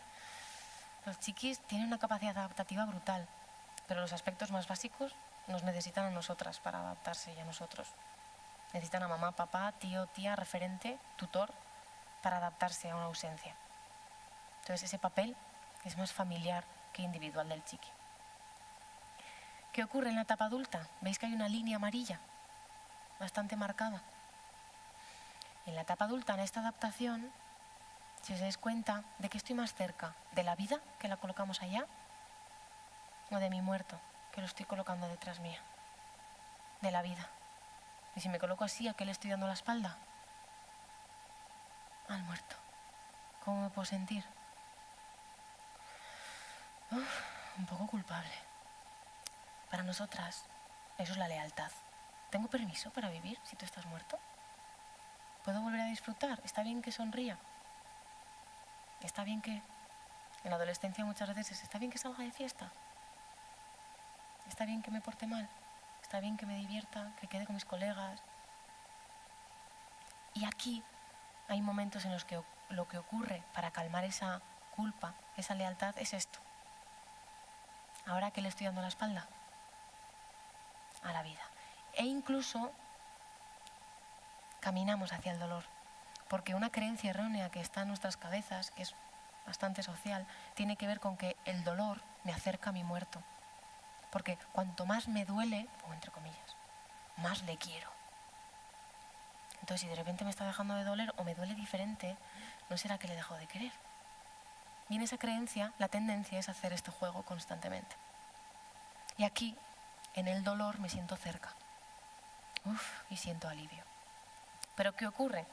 los chiquis tienen una capacidad adaptativa brutal, pero los aspectos más básicos nos necesitan a nosotras para adaptarse y a nosotros. Necesitan a mamá, papá, tío, tía, referente, tutor, para adaptarse a una ausencia. Entonces ese papel es más familiar que individual del chiqui. ¿Qué ocurre en la etapa adulta? ¿Veis que hay una línea amarilla bastante marcada? En la etapa adulta, en esta adaptación, si os dais cuenta, ¿de qué estoy más cerca? ¿De la vida, que la colocamos allá? ¿O de mi muerto, que lo estoy colocando detrás mía? De la vida. Y si me coloco así, ¿a qué le estoy dando la espalda? Al muerto. ¿Cómo me puedo sentir? Un poco culpable. Para nosotras, eso es la lealtad. ¿Tengo permiso para vivir si tú estás muerto? ¿Puedo volver a disfrutar? ¿Está bien que sonría? ¿Está bien que... En la adolescencia muchas veces ¿está bien que salga de fiesta? ¿Está bien que me porte mal? ¿Está bien que me divierta? ¿Que quede con mis colegas? Y aquí hay momentos en los que lo que ocurre para calmar esa culpa, esa lealtad, es esto. ¿Ahora qué le estoy dando la espalda? A la vida. E incluso caminamos hacia el dolor, porque una creencia errónea que está en nuestras cabezas, que es bastante social, tiene que ver con que el dolor me acerca a mi muerto. Porque cuanto más me duele, o entre comillas, más le quiero. Entonces, si de repente me está dejando de doler o me duele diferente, ¿no será que le dejo de querer? Y en esa creencia, la tendencia es hacer este juego constantemente. Y aquí, en el dolor, me siento cerca. Y siento alivio. Pero ¿qué ocurre?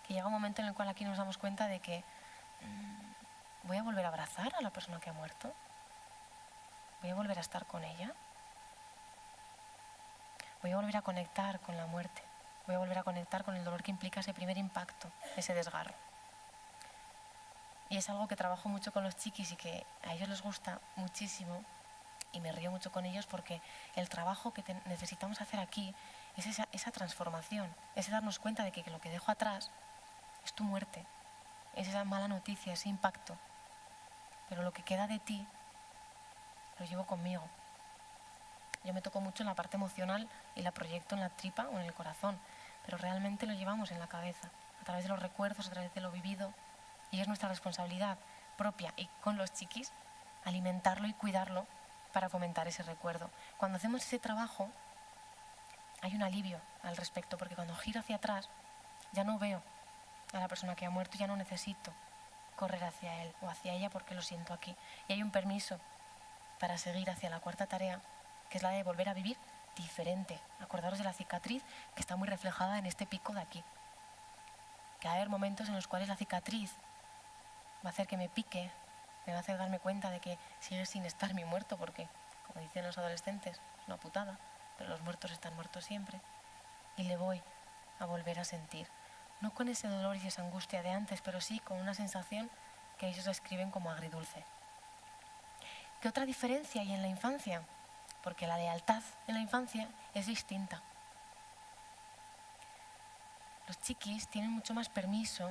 Que llega un momento en el cual aquí nos damos cuenta de que ¿voy a volver a abrazar a la persona que ha muerto? ¿Voy a volver a estar con ella? Voy a volver a conectar con la muerte. Voy a volver a conectar con el dolor que implica ese primer impacto, ese desgarro. Y es algo que trabajo mucho con los chiquis y que a ellos les gusta muchísimo y me río mucho con ellos porque el trabajo que necesitamos hacer aquí es esa transformación, ese darnos cuenta de que lo que dejo atrás es tu muerte, es esa mala noticia, ese impacto. Pero lo que queda de ti lo llevo conmigo. Yo me toco mucho en la parte emocional y la proyecto en la tripa o en el corazón, pero realmente lo llevamos en la cabeza, a través de los recuerdos, a través de lo vivido, y es nuestra responsabilidad propia y con los chiquis alimentarlo y cuidarlo para fomentar ese recuerdo. Cuando hacemos ese trabajo hay un alivio al respecto, porque cuando giro hacia atrás ya no veo a la persona que ha muerto, ya no necesito correr hacia él o hacia ella porque lo siento aquí. Y hay un permiso para seguir hacia la cuarta tarea, que es la de volver a vivir diferente. Acordaros de la cicatriz que está muy reflejada en este pico de aquí. Que va a haber momentos en los cuales la cicatriz va a hacer que me pique, me va a hacer darme cuenta de que sigue sin estar mi muerto, porque, como dicen los adolescentes, es una putada, pero los muertos están muertos siempre. Y le voy a volver a sentir, no con ese dolor y esa angustia de antes, pero sí con una sensación que ellos describen como agridulce. ¿Qué otra diferencia hay en la infancia? Porque la lealtad en la infancia es distinta. Los chiquis tienen mucho más permiso,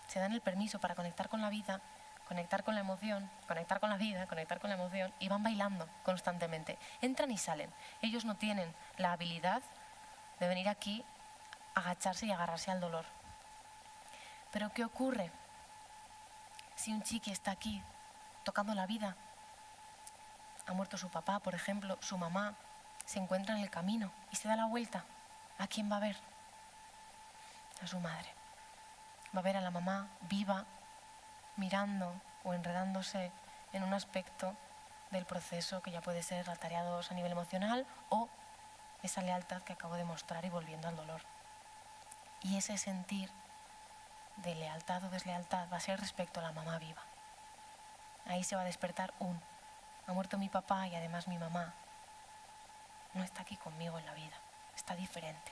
se dan el permiso para conectar con la vida, conectar con la emoción, conectar con la vida, conectar con la emoción, y van bailando constantemente. Entran y salen. Ellos no tienen la habilidad de venir aquí, agacharse y agarrarse al dolor. Pero ¿qué ocurre si un chiqui está aquí tocando la vida? Ha muerto su papá, por ejemplo, su mamá se encuentra en el camino y se da la vuelta. ¿A quién va a ver? A su madre. Va a ver a la mamá viva, mirando o enredándose en un aspecto del proceso que ya puede ser atareados a nivel emocional o esa lealtad que acabo de mostrar y volviendo al dolor. Y ese sentir de lealtad o deslealtad va a ser respecto a la mamá viva. Ahí se va a despertar ha muerto mi papá y además mi mamá no está aquí conmigo en la vida, está diferente.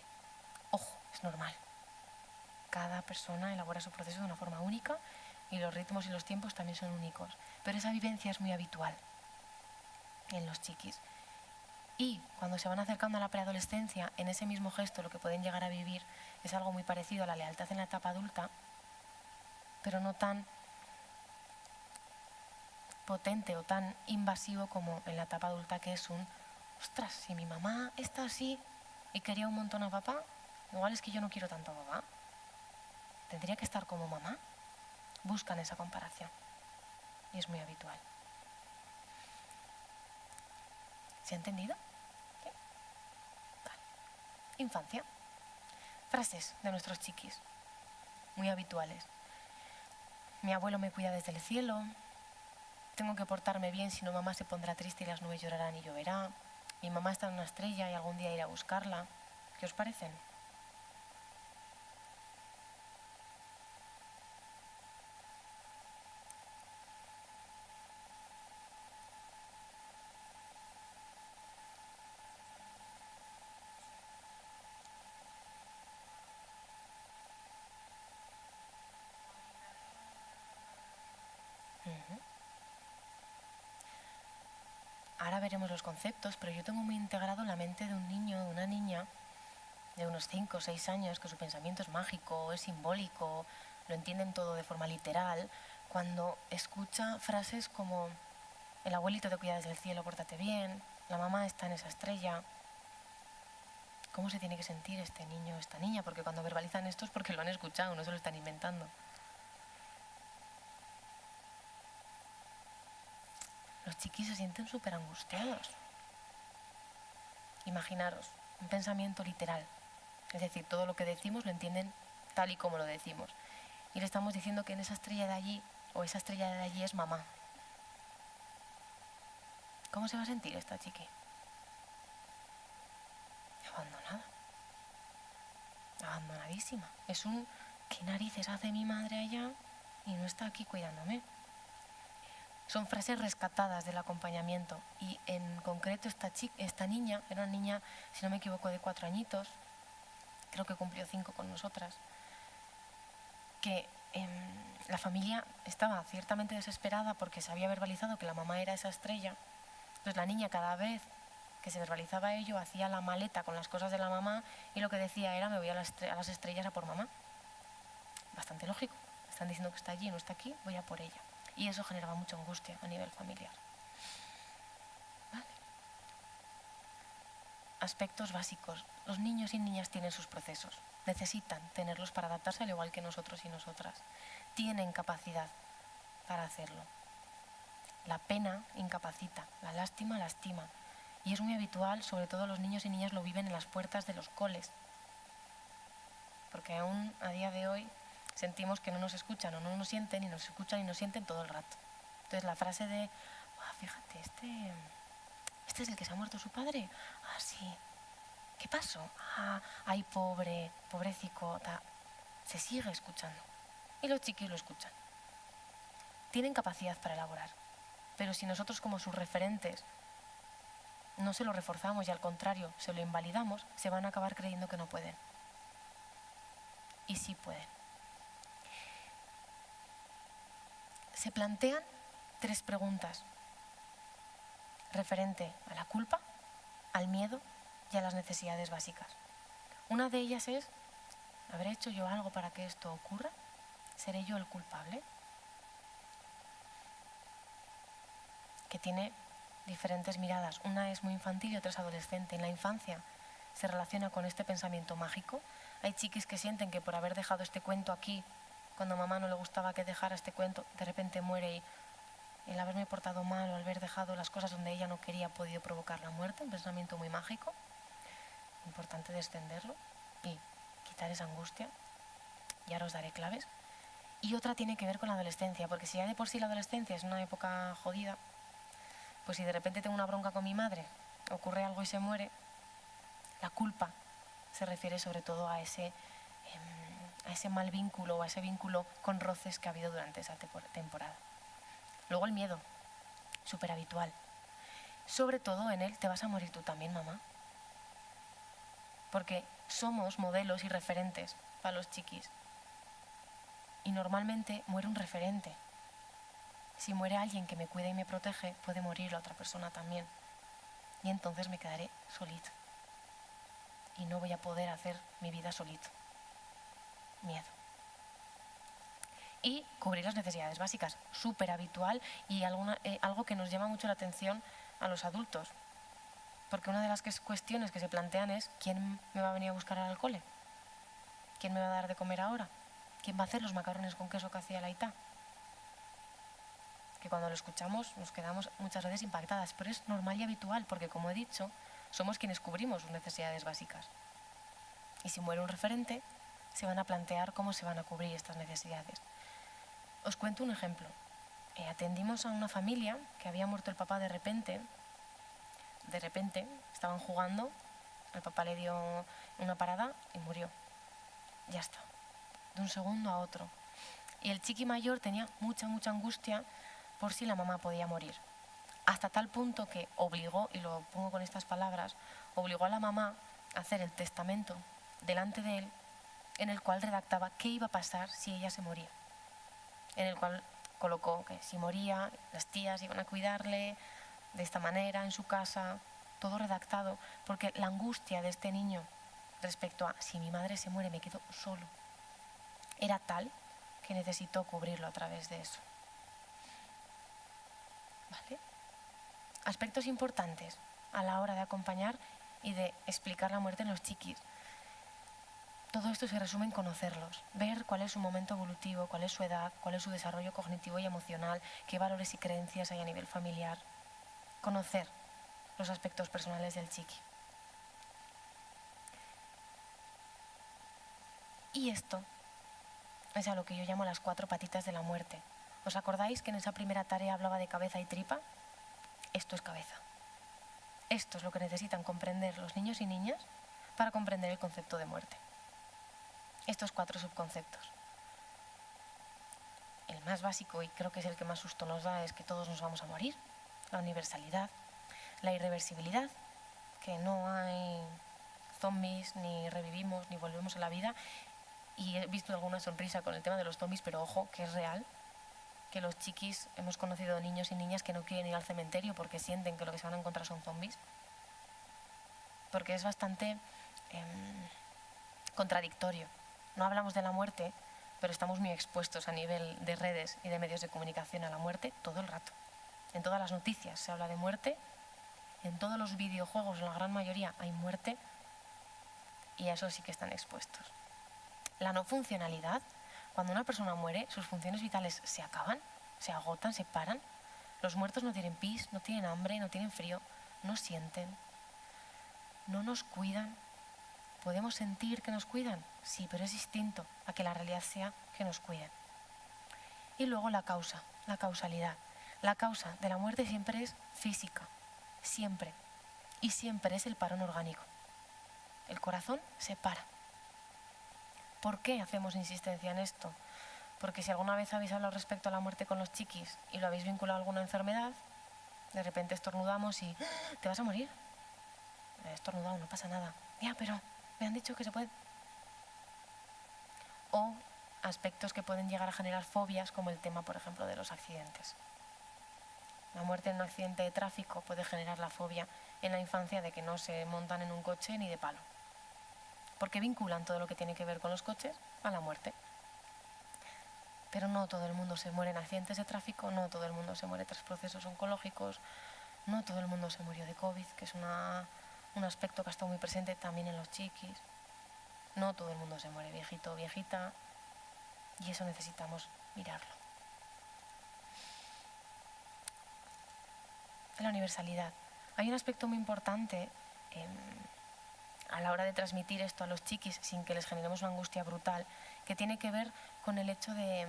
Ojo, es normal. Cada persona elabora su proceso de una forma única y los ritmos y los tiempos también son únicos, pero esa vivencia es muy habitual. en los chiquis. Y cuando se van acercando a la preadolescencia, en ese mismo gesto lo que pueden llegar a vivir es algo muy parecido a la lealtad en la etapa adulta, pero no tan potente o tan invasivo como en la etapa adulta, que es un, ostras, si mi mamá está así y quería un montón a papá, igual es que yo no quiero tanto a papá. ¿Tendría que estar como mamá? Buscan esa comparación y es muy habitual. ¿Se ha entendido? ¿Sí? Vale. Infancia. Frases de nuestros chiquis, muy habituales. Mi abuelo me cuida desde el cielo. Tengo que portarme bien, si no mamá se pondrá triste y las nubes llorarán y lloverá. Mi mamá está en una estrella y algún día iré a buscarla. ¿Qué os parecen? Ahora veremos los conceptos, pero yo tengo muy integrado la mente de un niño, de una niña, de unos 5 o 6 años, que su pensamiento es mágico, es simbólico, lo entienden todo de forma literal, cuando escucha frases como el abuelito te cuida desde el cielo, pórtate bien, la mamá está en esa estrella. ¿Cómo se tiene que sentir este niño o esta niña? Porque cuando verbalizan esto es porque lo han escuchado, no se lo están inventando. Los chiquis se sienten súper angustiados. Imaginaros, un pensamiento literal. Es decir, todo lo que decimos lo entienden tal y como lo decimos. Y le estamos diciendo que en esa estrella de allí, o esa estrella de allí es mamá. ¿Cómo se va a sentir esta chiqui? Abandonada. Abandonadísima. Es un, ¿qué narices hace mi madre allá y no está aquí cuidándome? Son frases rescatadas del acompañamiento y en concreto esta niña, era una niña, si no me equivoco, de 4 añitos, creo que cumplió 5 con nosotras, que la familia estaba ciertamente desesperada porque se había verbalizado que la mamá era esa estrella. Entonces la niña, cada vez que se verbalizaba ello, hacía la maleta con las cosas de la mamá y lo que decía era, me voy a las estrellas a por mamá. Bastante lógico. Están diciendo que está allí, no está aquí, voy a por ella. Y eso generaba mucha angustia a nivel familiar. ¿Vale? Aspectos básicos. Los niños y niñas tienen sus procesos. Necesitan tenerlos para adaptarse, al igual que nosotros y nosotras. Tienen capacidad para hacerlo. La pena incapacita, la lástima lastima. Y es muy habitual, sobre todo los niños y niñas lo viven en las puertas de los coles. Porque aún a día de hoy sentimos que no nos escuchan o no nos sienten, y nos escuchan y nos sienten todo el rato. Entonces la frase de, fíjate, este es el que se ha muerto su padre. Ah, sí. ¿Qué pasó? Ay, pobrecico. Se sigue escuchando. Y los chiquis lo escuchan. Tienen capacidad para elaborar. Pero si nosotros, como sus referentes, no se lo reforzamos y al contrario se lo invalidamos, se van a acabar creyendo que no pueden. Y sí pueden. Se plantean 3 preguntas referente a la culpa, al miedo y a las necesidades básicas. Una de ellas es, ¿habré hecho yo algo para que esto ocurra? ¿Seré yo el culpable? Que tiene diferentes miradas. Una es muy infantil y otra es adolescente. En la infancia se relaciona con este pensamiento mágico. Hay chiquis que sienten que por haber dejado este cuento aquí, cuando a mamá no le gustaba que dejara este cuento, de repente muere y el haberme portado mal o haber dejado las cosas donde ella no quería ha podido provocar la muerte. Un pensamiento muy mágico. Importante descenderlo y quitar esa angustia. Ya os daré claves. Y otra tiene que ver con la adolescencia, porque si ya de por sí la adolescencia es una época jodida, pues si de repente tengo una bronca con mi madre, ocurre algo y se muere, la culpa se refiere sobre todo a ese mal vínculo o a ese vínculo con roces que ha habido durante esa temporada. Luego el miedo, súper habitual. Sobre todo en él, te vas a morir tú también, mamá. Porque somos modelos y referentes para los chiquis. Y normalmente muere un referente. Si muere alguien que me cuida y me protege, puede morir la otra persona también. y entonces me quedaré solito. Y no voy a poder hacer mi vida solito. Miedo. Y cubrir las necesidades básicas, súper habitual y algo que nos llama mucho la atención a los adultos. Porque una de las cuestiones que se plantean es: ¿quién me va a venir a buscar al cole? ¿Quién me va a dar de comer ahora? ¿Quién va a hacer los macarrones con queso que hacía la Aitá? Que cuando lo escuchamos nos quedamos muchas veces impactadas, pero es normal y habitual porque, como he dicho, somos quienes cubrimos sus necesidades básicas. Y si muere un referente, se van a plantear cómo se van a cubrir estas necesidades. Os cuento un ejemplo. Atendimos a una familia que había muerto el papá de repente, estaban jugando, el papá le dio una parada y murió. Ya está, de un segundo a otro. Y el chiqui mayor tenía mucha angustia por si la mamá podía morir. Hasta tal punto que obligó, y lo pongo con estas palabras, obligó a la mamá a hacer el testamento delante de él, en el cual redactaba qué iba a pasar si ella se moría. En el cual colocó que si moría, las tías iban a cuidarle de esta manera, en su casa, todo redactado, porque la angustia de este niño respecto a si mi madre se muere me quedo solo, era tal que necesitó cubrirlo a través de eso. ¿Vale? Aspectos importantes a la hora de acompañar y de explicar la muerte en los chiquis. Todo esto se resume en conocerlos, ver cuál es su momento evolutivo, cuál es su edad, cuál es su desarrollo cognitivo y emocional, qué valores y creencias hay a nivel familiar. Conocer los aspectos personales del chiqui. Y esto es a lo que yo llamo las 4 patitas de la muerte. ¿Os acordáis que en esa primera tarea hablaba de cabeza y tripa? Esto es cabeza. Esto es lo que necesitan comprender los niños y niñas para comprender el concepto de muerte. Estos 4 subconceptos. El más básico, y creo que es el que más susto nos da, es que todos nos vamos a morir. La universalidad. La irreversibilidad, que no hay zombies, ni revivimos, ni volvemos a la vida. Y he visto alguna sonrisa con el tema de los zombies, pero ojo, que es real. Que los chiquis, hemos conocido niños y niñas que no quieren ir al cementerio porque sienten que lo que se van a encontrar son zombies. Porque es bastante contradictorio. No hablamos de la muerte, pero estamos muy expuestos a nivel de redes y de medios de comunicación a la muerte todo el rato. En todas las noticias se habla de muerte, en todos los videojuegos, en la gran mayoría, hay muerte, y a eso sí que están expuestos. La no funcionalidad. Cuando una persona muere, sus funciones vitales se acaban, se agotan, se paran. Los muertos no tienen pis, no tienen hambre, no tienen frío, no sienten, no nos cuidan. ¿Podemos sentir que nos cuidan? Sí, pero es distinto a que la realidad sea que nos cuiden. Y luego la causa, la causalidad. La causa de la muerte siempre es física, siempre. Y siempre es el parón orgánico. El corazón se para. ¿Por qué hacemos insistencia en esto? Porque si alguna vez habéis hablado respecto a la muerte con los chiquis y lo habéis vinculado a alguna enfermedad, de repente estornudamos y ¿te vas a morir? He estornudado, no pasa nada. Ya, pero me han dicho que se puede. O aspectos que pueden llegar a generar fobias, como el tema, por ejemplo, de los accidentes. La muerte en un accidente de tráfico puede generar la fobia en la infancia de que no se montan en un coche ni de palo. Porque vinculan todo lo que tiene que ver con los coches a la muerte. Pero no todo el mundo se muere en accidentes de tráfico, no todo el mundo se muere tras procesos oncológicos, no todo el mundo se murió de COVID, que es un aspecto que ha estado muy presente también en los chiquis. No todo el mundo se muere viejito o viejita, y eso necesitamos mirarlo. La universalidad. Hay un aspecto muy importante a la hora de transmitir esto a los chiquis sin que les generemos una angustia brutal, que tiene que ver con el hecho de,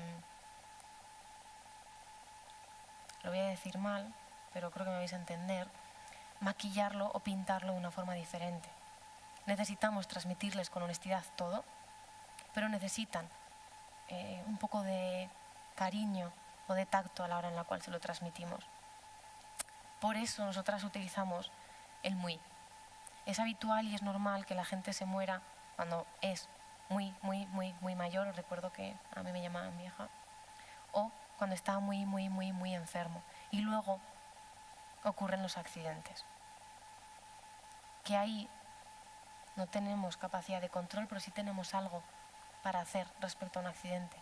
lo voy a decir mal, pero creo que me vais a entender, maquillarlo o pintarlo de una forma diferente. Necesitamos transmitirles con honestidad todo, pero necesitan un poco de cariño o de tacto a la hora en la cual se lo transmitimos. Por eso nosotras utilizamos el muy. Es habitual y es normal que la gente se muera cuando es muy mayor. Os recuerdo que a mí me llamaban vieja. O cuando está muy enfermo. Y luego ocurren los accidentes. que ahí no tenemos capacidad de control, pero sí tenemos algo para hacer respecto a un accidente.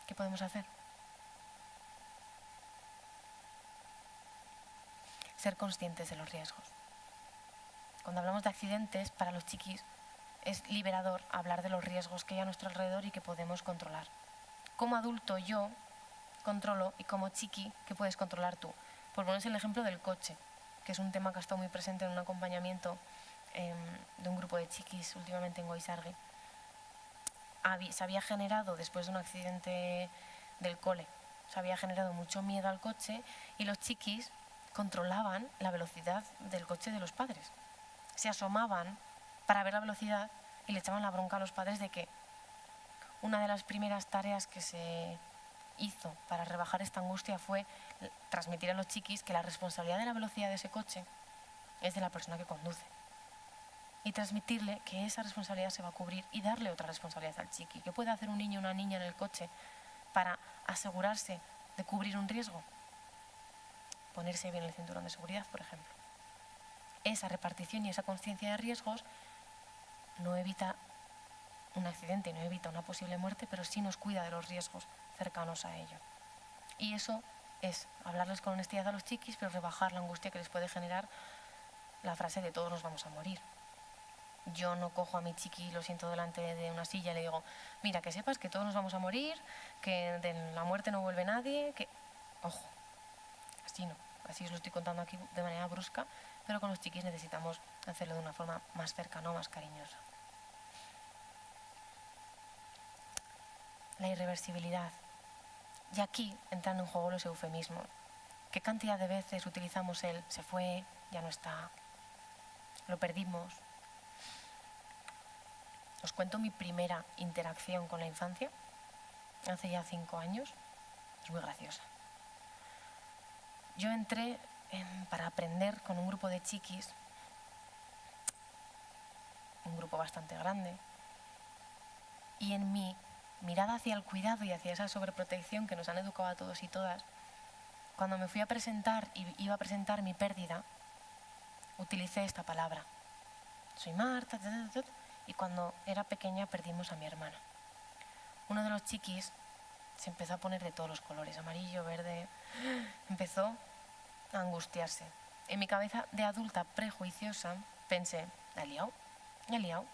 ¿Qué podemos hacer? Ser conscientes de los riesgos. Cuando hablamos de accidentes, para los chiquis es liberador hablar de los riesgos que hay a nuestro alrededor y que podemos controlar. Como adulto yo controlo y como chiqui, ¿qué puedes controlar tú? Por ponerles el ejemplo del coche, que es un tema que ha estado muy presente en un acompañamiento de un grupo de chiquis últimamente en Goizargui. Se había generado, después de un accidente del cole, se había generado mucho miedo al coche y los chiquis controlaban la velocidad del coche de los padres. Se asomaban para ver la velocidad y le echaban la bronca a los padres de que una de las primeras tareas que se hizo para rebajar esta angustia fue transmitir a los chiquis que la responsabilidad de la velocidad de ese coche es de la persona que conduce. Y transmitirle que esa responsabilidad se va a cubrir y darle otra responsabilidad al chiqui. ¿Qué puede hacer un niño o una niña en el coche para asegurarse de cubrir un riesgo? Ponerse bien el cinturón de seguridad, por ejemplo. Esa repartición y esa conciencia de riesgos no evita un accidente, no evita una posible muerte, pero sí nos cuida de los riesgos cercanos a ello. Y eso es hablarles con honestidad a los chiquis, pero rebajar la angustia que les puede generar la frase de todos nos vamos a morir. Yo no cojo a mi chiqui y lo siento delante de una silla y le digo, mira, que sepas que todos nos vamos a morir, que de la muerte no vuelve nadie, que... Ojo, así no, así os lo estoy contando aquí de manera brusca, pero con los chiquis necesitamos hacerlo de una forma más cercana, más cariñosa. La irreversibilidad. Y aquí entran en juego los eufemismos. ¿Qué cantidad de veces utilizamos el se fue, ya no está, lo perdimos? Os cuento mi primera interacción con la infancia, hace ya 5 años, es muy graciosa. Yo entré para aprender con un grupo de chiquis, un grupo bastante grande, y en mi mirada hacia el cuidado y hacia esa sobreprotección que nos han educado a todos y todas, cuando me fui a presentar y iba a presentar mi pérdida, utilicé esta palabra. Soy Marta, y cuando era pequeña perdimos a mi hermana. Uno de los chiquis se empezó a poner de todos los colores, amarillo, verde, empezó a angustiarse. En mi cabeza de adulta prejuiciosa pensé, ¿la he liado? ¿La he liado?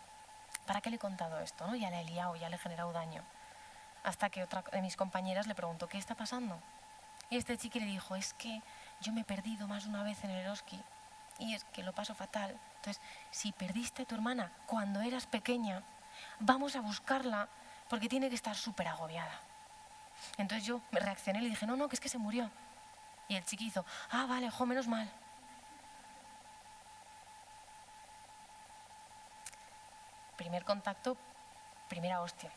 ¿Para qué le he contado esto? ¿No? Ya la he liado, ya le he generado daño. Hasta que otra de mis compañeras le preguntó, ¿qué está pasando? Y este chiqui le dijo, es que yo me he perdido más de una vez en el Eroski y es que lo paso fatal. Entonces, si perdiste a tu hermana cuando eras pequeña, vamos a buscarla porque tiene que estar súper agobiada. Entonces yo me reaccioné y le dije, no, que es que se murió. Y el chiqui hizo, vale, menos mal. Primer contacto, primera hostia.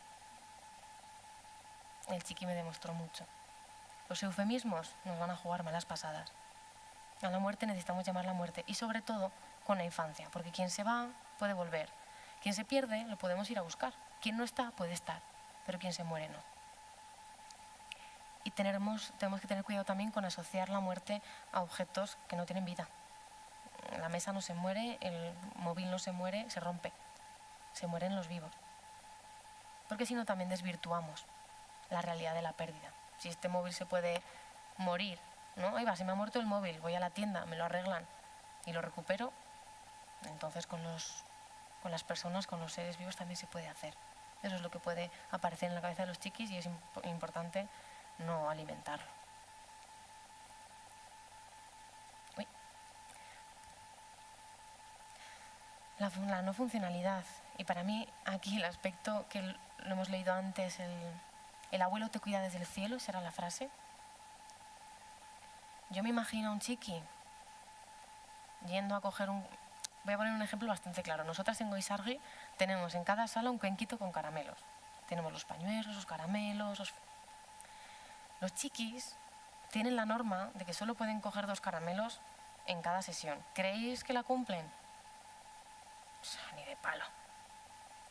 El chiqui me demostró mucho. Los eufemismos nos van a jugar malas pasadas. A la muerte necesitamos llamar la muerte y sobre todo con la infancia, porque quien se va puede volver. Quien se pierde lo podemos ir a buscar. Quien no está puede estar, pero quien se muere no. Y tenemos que tener cuidado también con asociar la muerte a objetos que no tienen vida. La mesa no se muere, el móvil no se muere, se rompe. Se mueren los vivos. Porque si no también desvirtuamos la realidad de la pérdida. Si este móvil se puede morir, ¿no? Ahí va, se me ha muerto el móvil, voy a la tienda, me lo arreglan y lo recupero, entonces con las personas, con los seres vivos también se puede hacer. Eso es lo que puede aparecer en la cabeza de los chiquis y es importante no alimentarlo. Uy. La no funcionalidad. Y para mí aquí el aspecto que lo hemos leído antes, el abuelo te cuida desde el cielo, esa era la frase. Yo me imagino a un chiqui yendo a coger un... Voy a poner un ejemplo bastante claro. Nosotras en Goizargui tenemos en cada sala un cuenquito con caramelos. Tenemos los pañuelos, los caramelos... Los chiquis tienen la norma de que solo pueden coger 2 caramelos en cada sesión. ¿Creéis que la cumplen? O sea, ni de palo.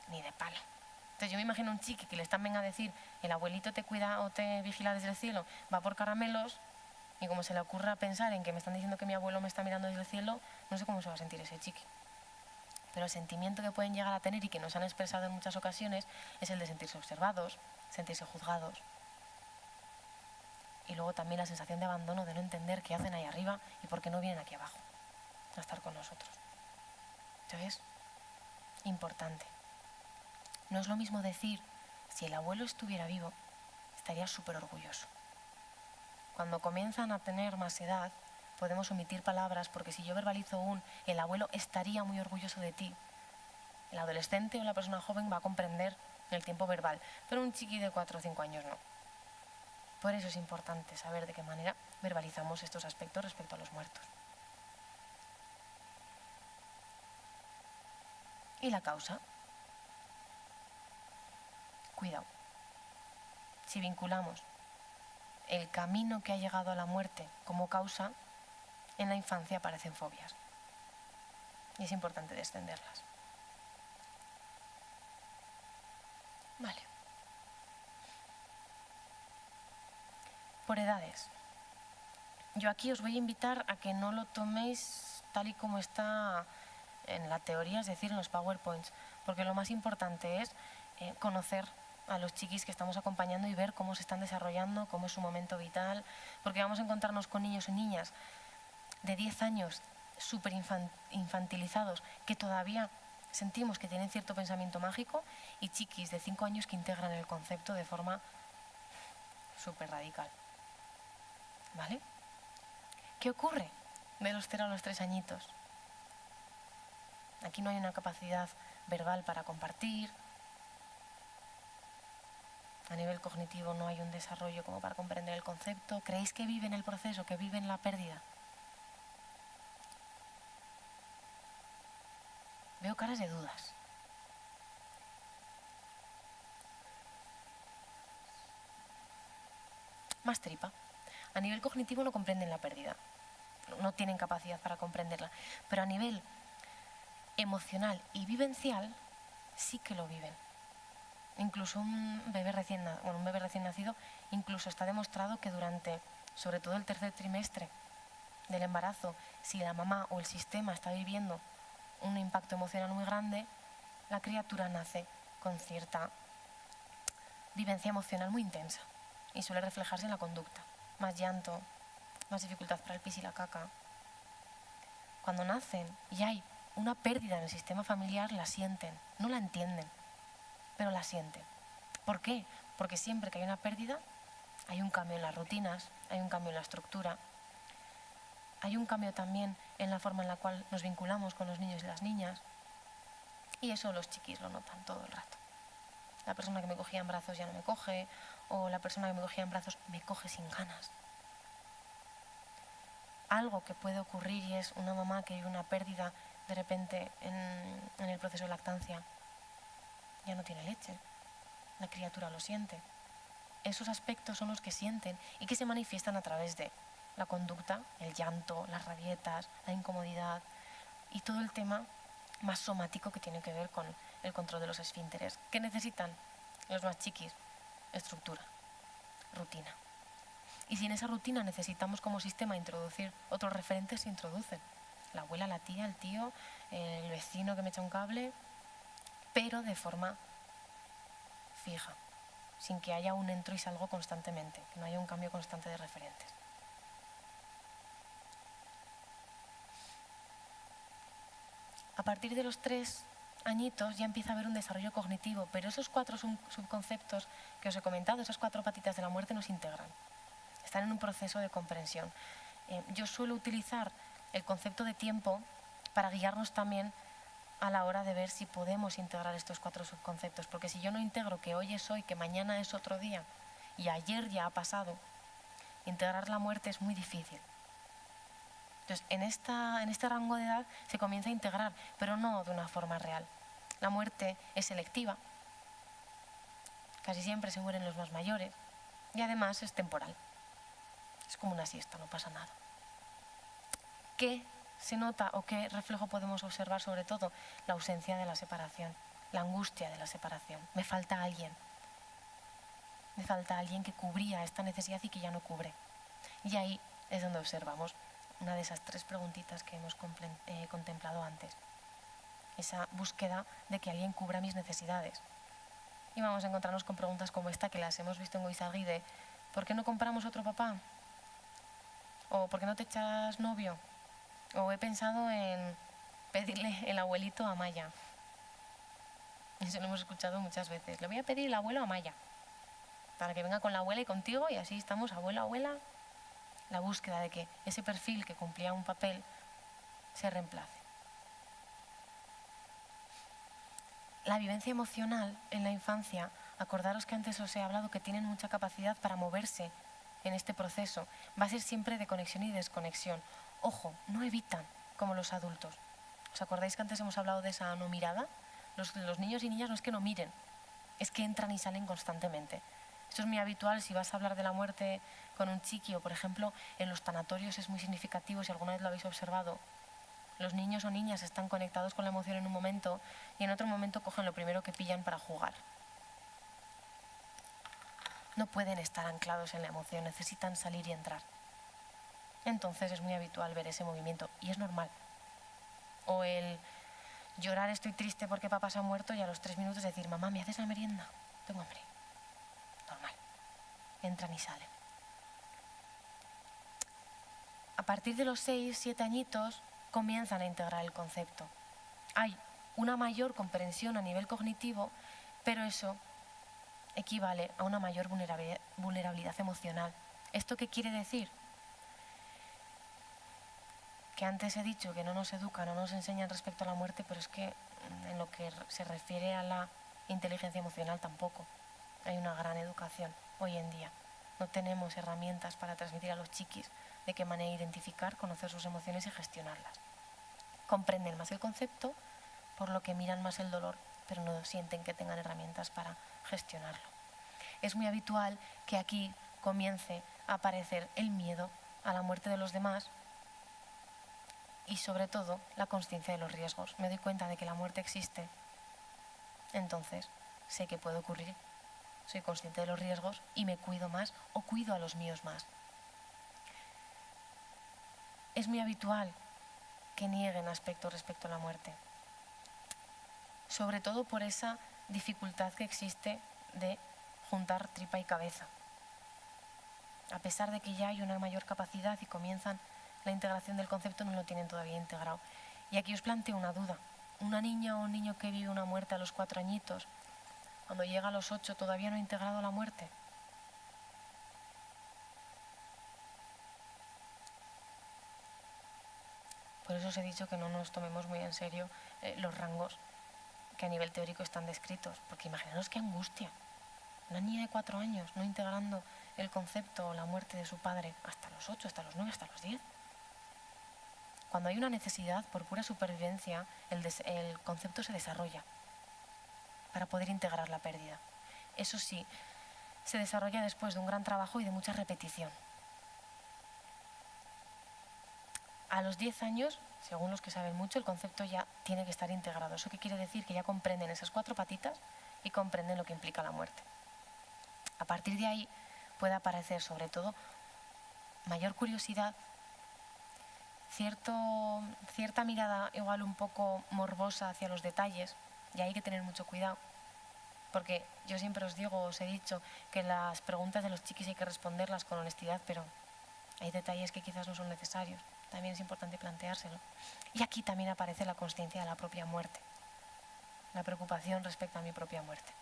Ni de palo. Entonces yo me imagino a un chiqui que le están venga a decir el abuelito te cuida o te vigila desde el cielo, va por caramelos y como se le ocurra pensar en que me están diciendo que mi abuelo me está mirando desde el cielo, no sé cómo se va a sentir ese chiqui. Pero el sentimiento que pueden llegar a tener y que nos han expresado en muchas ocasiones es el de sentirse observados, sentirse juzgados. Y luego también la sensación de abandono, de no entender qué hacen ahí arriba y por qué no vienen aquí abajo a estar con nosotros. ¿Sabes? Importante. No es lo mismo decir, si el abuelo estuviera vivo, estaría súper orgulloso. Cuando comienzan a tener más edad, podemos omitir palabras, porque si yo verbalizo el abuelo estaría muy orgulloso de ti, el adolescente o la persona joven va a comprender el tiempo verbal, pero un chiqui de 4 o 5 años no. Por eso es importante saber de qué manera verbalizamos estos aspectos respecto a los muertos. ¿Y la causa? Cuidado. Si vinculamos el camino que ha llegado a la muerte como causa, en la infancia aparecen fobias. Y es importante descenderlas. Vale. Por edades. Yo aquí os voy a invitar a que no lo toméis tal y como está en la teoría, es decir, en los PowerPoints, porque lo más importante es conocer a los chiquis que estamos acompañando y ver cómo se están desarrollando, cómo es su momento vital, porque vamos a encontrarnos con niños y niñas de 10 años súper infantilizados que todavía sentimos que tienen cierto pensamiento mágico y chiquis de 5 años que integran el concepto de forma súper radical. ¿Vale? ¿Qué ocurre de los 0 a los 3 añitos? Aquí no hay una capacidad verbal para compartir. A nivel cognitivo no hay un desarrollo como para comprender el concepto. ¿Creéis que viven el proceso, que viven la pérdida? Veo caras de dudas. Más tripa. A nivel cognitivo no comprenden la pérdida. No tienen capacidad para comprenderla. Pero a nivel emocional y vivencial sí que lo viven. Incluso un bebé recién nacido, incluso está demostrado que durante, sobre todo el tercer trimestre del embarazo, si la mamá o el sistema está viviendo un impacto emocional muy grande, la criatura nace con cierta vivencia emocional muy intensa y suele reflejarse en la conducta. Más llanto, más dificultad para el pis y la caca. Cuando nacen y hay una pérdida en el sistema familiar, la sienten, no la entienden, pero la sienten. ¿Por qué? Porque siempre que hay una pérdida, hay un cambio en las rutinas, hay un cambio en la estructura, hay un cambio también en la forma en la cual nos vinculamos con los niños y las niñas, y eso los chiquis lo notan todo el rato. La persona que me cogía en brazos ya no me coge, o la persona que me cogía en brazos me coge sin ganas. Algo que puede ocurrir, y es una mamá que hay una pérdida de repente en el proceso de lactancia, ya no tiene leche, la criatura lo siente. Esos aspectos son los que sienten y que se manifiestan a través de la conducta, el llanto, las rabietas, la incomodidad y todo el tema más somático que tiene que ver con el control de los esfínteres. ¿Qué necesitan los más chiquis? Estructura, rutina. Y si en esa rutina necesitamos como sistema introducir otros referentes, se introducen. La abuela, la tía, el tío, el vecino que me echa un cable, pero de forma fija, sin que haya un entro y salgo constantemente, que no haya un cambio constante de referentes. A partir de los 3 añitos ya empieza a haber un desarrollo cognitivo, pero esos 4 subconceptos que os he comentado, esas 4 patitas de la muerte, nos integran. Están en un proceso de comprensión. Yo suelo utilizar el concepto de tiempo para guiarnos también a la hora de ver si podemos integrar estos 4 subconceptos, porque si yo no integro que hoy es hoy, que mañana es otro día y ayer ya ha pasado, integrar la muerte es muy difícil. Entonces, en este rango de edad se comienza a integrar, pero no de una forma real. La muerte es selectiva, casi siempre se mueren los más mayores y además es temporal. Es como una siesta, no pasa nada. ¿Qué se nota o qué reflejo podemos observar? Sobre todo la ausencia de la separación, la angustia de la separación. Me falta alguien que cubría esta necesidad y que ya no cubre. Y ahí es donde observamos una de esas 3 preguntitas que hemos contemplado antes. Esa búsqueda de que alguien cubra mis necesidades. Y vamos a encontrarnos con preguntas como esta, que las hemos visto en Goizagui, de ¿por qué no compramos otro papá? ¿O por qué no te echas novio? O he pensado en pedirle el abuelito a Maya. Eso lo hemos escuchado muchas veces. Le voy a pedir el abuelo a Maya, para que venga con la abuela y contigo, y así estamos abuelo, abuela. La búsqueda de que ese perfil que cumplía un papel se reemplace. La vivencia emocional en la infancia, acordaros que antes os he hablado que tienen mucha capacidad para moverse en este proceso, va a ser siempre de conexión y desconexión. Ojo, no evitan como los adultos. ¿Os acordáis que antes hemos hablado de esa no mirada? Los niños y niñas no es que no miren, es que entran y salen constantemente. Esto es muy habitual si vas a hablar de la muerte con un chiqui, o por ejemplo en los tanatorios es muy significativo, si alguna vez lo habéis observado. Los niños o niñas están conectados con la emoción en un momento y en otro momento cogen lo primero que pillan para jugar. No pueden estar anclados en la emoción, necesitan salir y entrar. Entonces es muy habitual ver ese movimiento y es normal. O el llorar, estoy triste porque papá se ha muerto, y a los 3 minutos decir, mamá, ¿me haces la merienda? Tengo hambre. Normal. Entran y salen. A partir de los 6, 7 añitos comienzan a integrar el concepto. Hay una mayor comprensión a nivel cognitivo, pero eso equivale a una mayor vulnerabilidad emocional. ¿Esto qué quiere decir? Que antes he dicho que no nos educan, no nos enseñan respecto a la muerte, pero es que en lo que se refiere a la inteligencia emocional tampoco. Hay una gran educación hoy en día. No tenemos herramientas para transmitir a los chiquis de qué manera identificar, conocer sus emociones y gestionarlas. Comprenden más el concepto, por lo que miran más el dolor, pero no sienten que tengan herramientas para gestionarlo. Es muy habitual que aquí comience a aparecer el miedo a la muerte de los demás y sobre todo la consciencia de los riesgos. Me doy cuenta de que la muerte existe, entonces sé que puede ocurrir. Soy consciente de los riesgos y me cuido más o cuido a los míos más. Es muy habitual que nieguen aspectos respecto a la muerte, sobre todo por esa dificultad que existe de juntar tripa y cabeza. A pesar de que ya hay una mayor capacidad y comienzan la integración del concepto, no lo tienen todavía integrado. Y aquí os planteo una duda. Una niña o un niño que vive una muerte a los 4 añitos, cuando llega a los 8 todavía no ha integrado la muerte. Por eso os he dicho que no nos tomemos muy en serio los rangos que a nivel teórico están descritos, porque imaginaos qué angustia. Una niña de 4 años no integrando el concepto o la muerte de su padre hasta los 8, hasta los 9, hasta los 10. Cuando hay una necesidad por pura supervivencia, el concepto se desarrolla para poder integrar la pérdida. Eso sí, se desarrolla después de un gran trabajo y de mucha repetición. A los 10 años, según los que saben mucho, el concepto ya tiene que estar integrado. ¿Eso qué quiere decir? Que ya comprenden esas 4 patitas y comprenden lo que implica la muerte. A partir de ahí puede aparecer sobre todo mayor curiosidad, cierta mirada igual un poco morbosa hacia los detalles, y hay que tener mucho cuidado, porque yo siempre os digo, os he dicho que las preguntas de los chiquis hay que responderlas con honestidad, pero hay detalles que quizás no son necesarios. También es importante planteárselo. Y aquí también aparece la consciencia de la propia muerte, la preocupación respecto a mi propia muerte.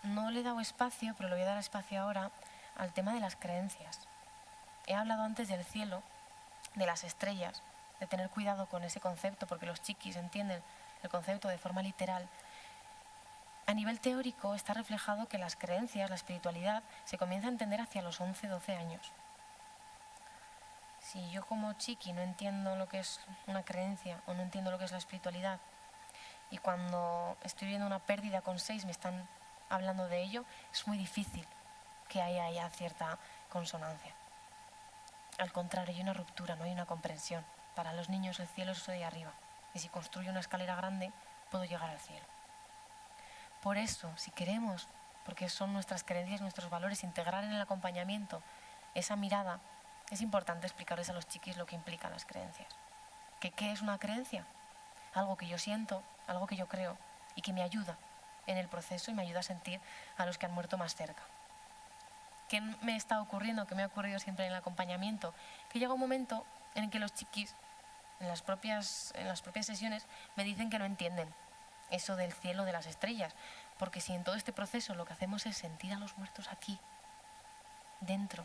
No le he dado espacio, pero le voy a dar espacio ahora al tema de las creencias. He hablado antes del cielo, de las estrellas, de tener cuidado con ese concepto, porque los chiquis entienden el concepto de forma literal. A nivel teórico está reflejado que las creencias, la espiritualidad, se comienza a entender hacia los 11, 12 años. Si yo como chiqui no entiendo lo que es una creencia o no entiendo lo que es la espiritualidad, y cuando estoy viendo una pérdida con 6 me están hablando de ello, es muy difícil que haya ya cierta consonancia. Al contrario, hay una ruptura, no hay una comprensión. Para los niños el cielo es eso de ahí arriba, y si construyo una escalera grande puedo llegar al cielo. Por eso, si queremos porque son nuestras creencias, nuestros valores. Integrar en el acompañamiento esa mirada. Es importante explicarles a los chiquis lo que implican las creencias. ¿Qué es una creencia? Algo que yo siento, algo que yo creo y que me ayuda en el proceso y me ayuda a sentir a los que han muerto más cerca. ¿Qué me está ocurriendo? ¿Qué me ha ocurrido siempre en el acompañamiento? Que llega un momento en el que los chiquis, en las propias sesiones, me dicen que no entienden eso del cielo, de las estrellas. Porque si en todo este proceso lo que hacemos es sentir a los muertos aquí, dentro,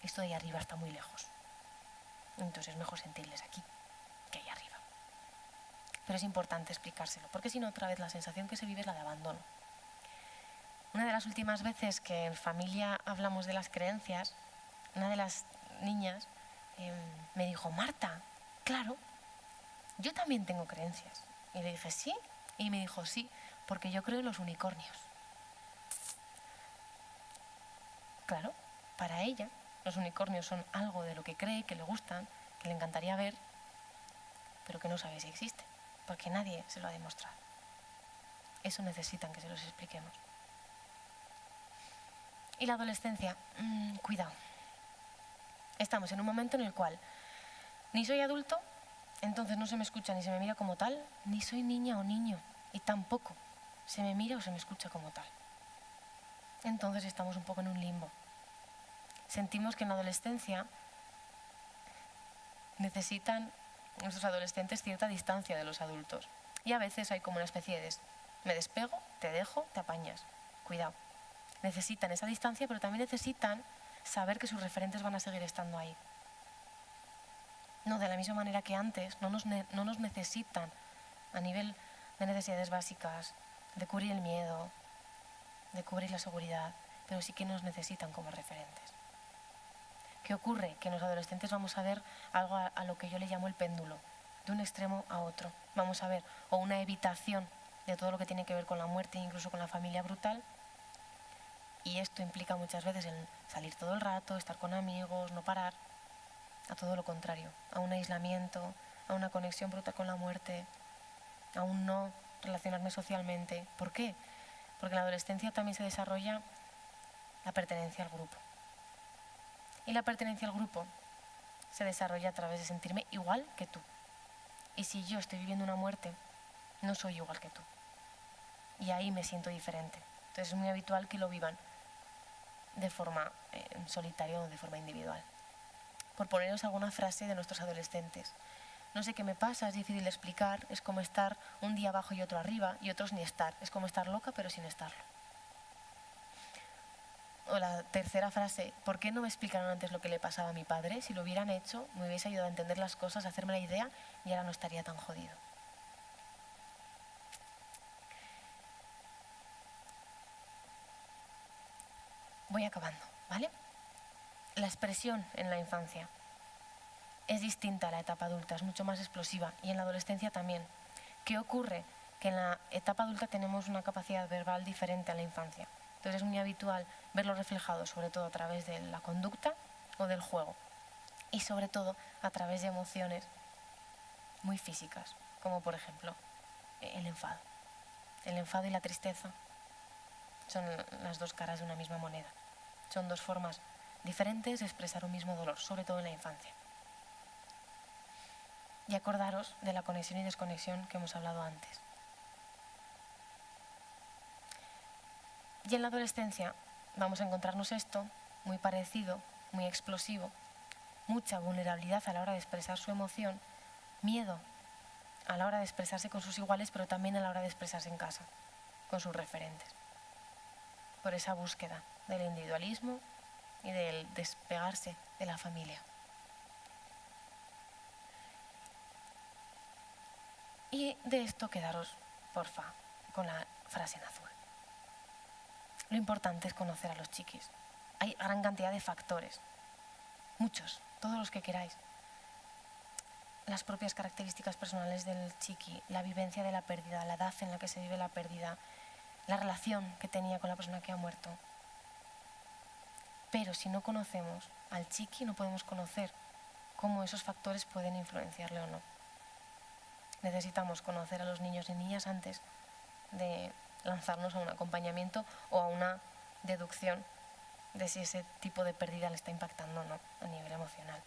esto de ahí arriba está muy lejos. Entonces es mejor sentirles aquí que ahí arriba. Pero es importante explicárselo, porque si no, otra vez la sensación que se vive es la de abandono. Una de las últimas veces que en familia hablamos de las creencias, una de las niñas me dijo: Marta, claro, yo también tengo creencias. Y le dije: ¿sí? Y me dijo: sí, porque yo creo en los unicornios. Claro, para ella los unicornios son algo de lo que cree, que le gustan, que le encantaría ver, pero que no sabe si existe, porque nadie se lo ha demostrado. Eso necesitan que se los expliquemos. Y la adolescencia, cuidado. Estamos en un momento en el cual ni soy adulto, entonces no se me escucha ni se me mira como tal, ni soy niña o niño, y tampoco se me mira o se me escucha como tal. Entonces estamos un poco en un limbo. Sentimos que en la adolescencia necesitan nuestros adolescentes cierta distancia de los adultos. Y a veces hay como una especie de me despego, te dejo, te apañas. Cuidado. Necesitan esa distancia, pero también necesitan saber que sus referentes van a seguir estando ahí. No, de la misma manera que antes, no nos necesitan a nivel de necesidades básicas, de cubrir el miedo, de cubrir la seguridad, pero sí que nos necesitan como referentes. ¿Qué ocurre? Que en los adolescentes vamos a ver algo a lo que yo le llamo el péndulo, de un extremo a otro. Vamos a ver o una evitación de todo lo que tiene que ver con la muerte, incluso con la familia brutal, y esto implica muchas veces el salir todo el rato, estar con amigos, no parar, a todo lo contrario, a un aislamiento, a una conexión brutal con la muerte, a un no relacionarme socialmente. ¿Por qué? Porque en la adolescencia también se desarrolla la pertenencia al grupo. Y la pertenencia al grupo se desarrolla a través de sentirme igual que tú. Y si yo estoy viviendo una muerte, no soy igual que tú. Y ahí me siento diferente. Entonces es muy habitual que lo vivan de forma solitaria o de forma individual. Por poneros alguna frase de nuestros adolescentes. No sé qué me pasa, es difícil de explicar, es como estar un día abajo y otro arriba, y otros ni estar. Es como estar loca pero sin estarlo. O la tercera frase: ¿por qué no me explicaron antes lo que le pasaba a mi padre? Si lo hubieran hecho, me hubiese ayudado a entender las cosas, a hacerme la idea, y ahora no estaría tan jodido. Voy acabando, ¿vale? La expresión en la infancia es distinta a la etapa adulta, es mucho más explosiva, y en la adolescencia también. ¿Qué ocurre? Que en la etapa adulta tenemos una capacidad verbal diferente a la infancia. Entonces es muy habitual verlo reflejado sobre todo a través de la conducta o del juego, y sobre todo a través de emociones muy físicas, como por ejemplo el enfado. El enfado y la tristeza son las dos caras de una misma moneda. Son dos formas diferentes de expresar un mismo dolor, sobre todo en la infancia. Y acordaros de la conexión y desconexión que hemos hablado antes. Y en la adolescencia vamos a encontrarnos esto muy parecido, muy explosivo, mucha vulnerabilidad a la hora de expresar su emoción, miedo a la hora de expresarse con sus iguales, pero también a la hora de expresarse en casa, con sus referentes. Por esa búsqueda del individualismo y del despegarse de la familia. Y de esto quedaros, porfa, con la frase en azul. Lo importante es conocer a los chiquis. Hay gran cantidad de factores, muchos, todos los que queráis. Las propias características personales del chiqui, la vivencia de la pérdida, la edad en la que se vive la pérdida, la relación que tenía con la persona que ha muerto. Pero si no conocemos al chiqui, no podemos conocer cómo esos factores pueden influenciarle o no. Necesitamos conocer a los niños y niñas antes de lanzarnos a un acompañamiento o a una deducción de si ese tipo de pérdida le está impactando o no a nivel emocional.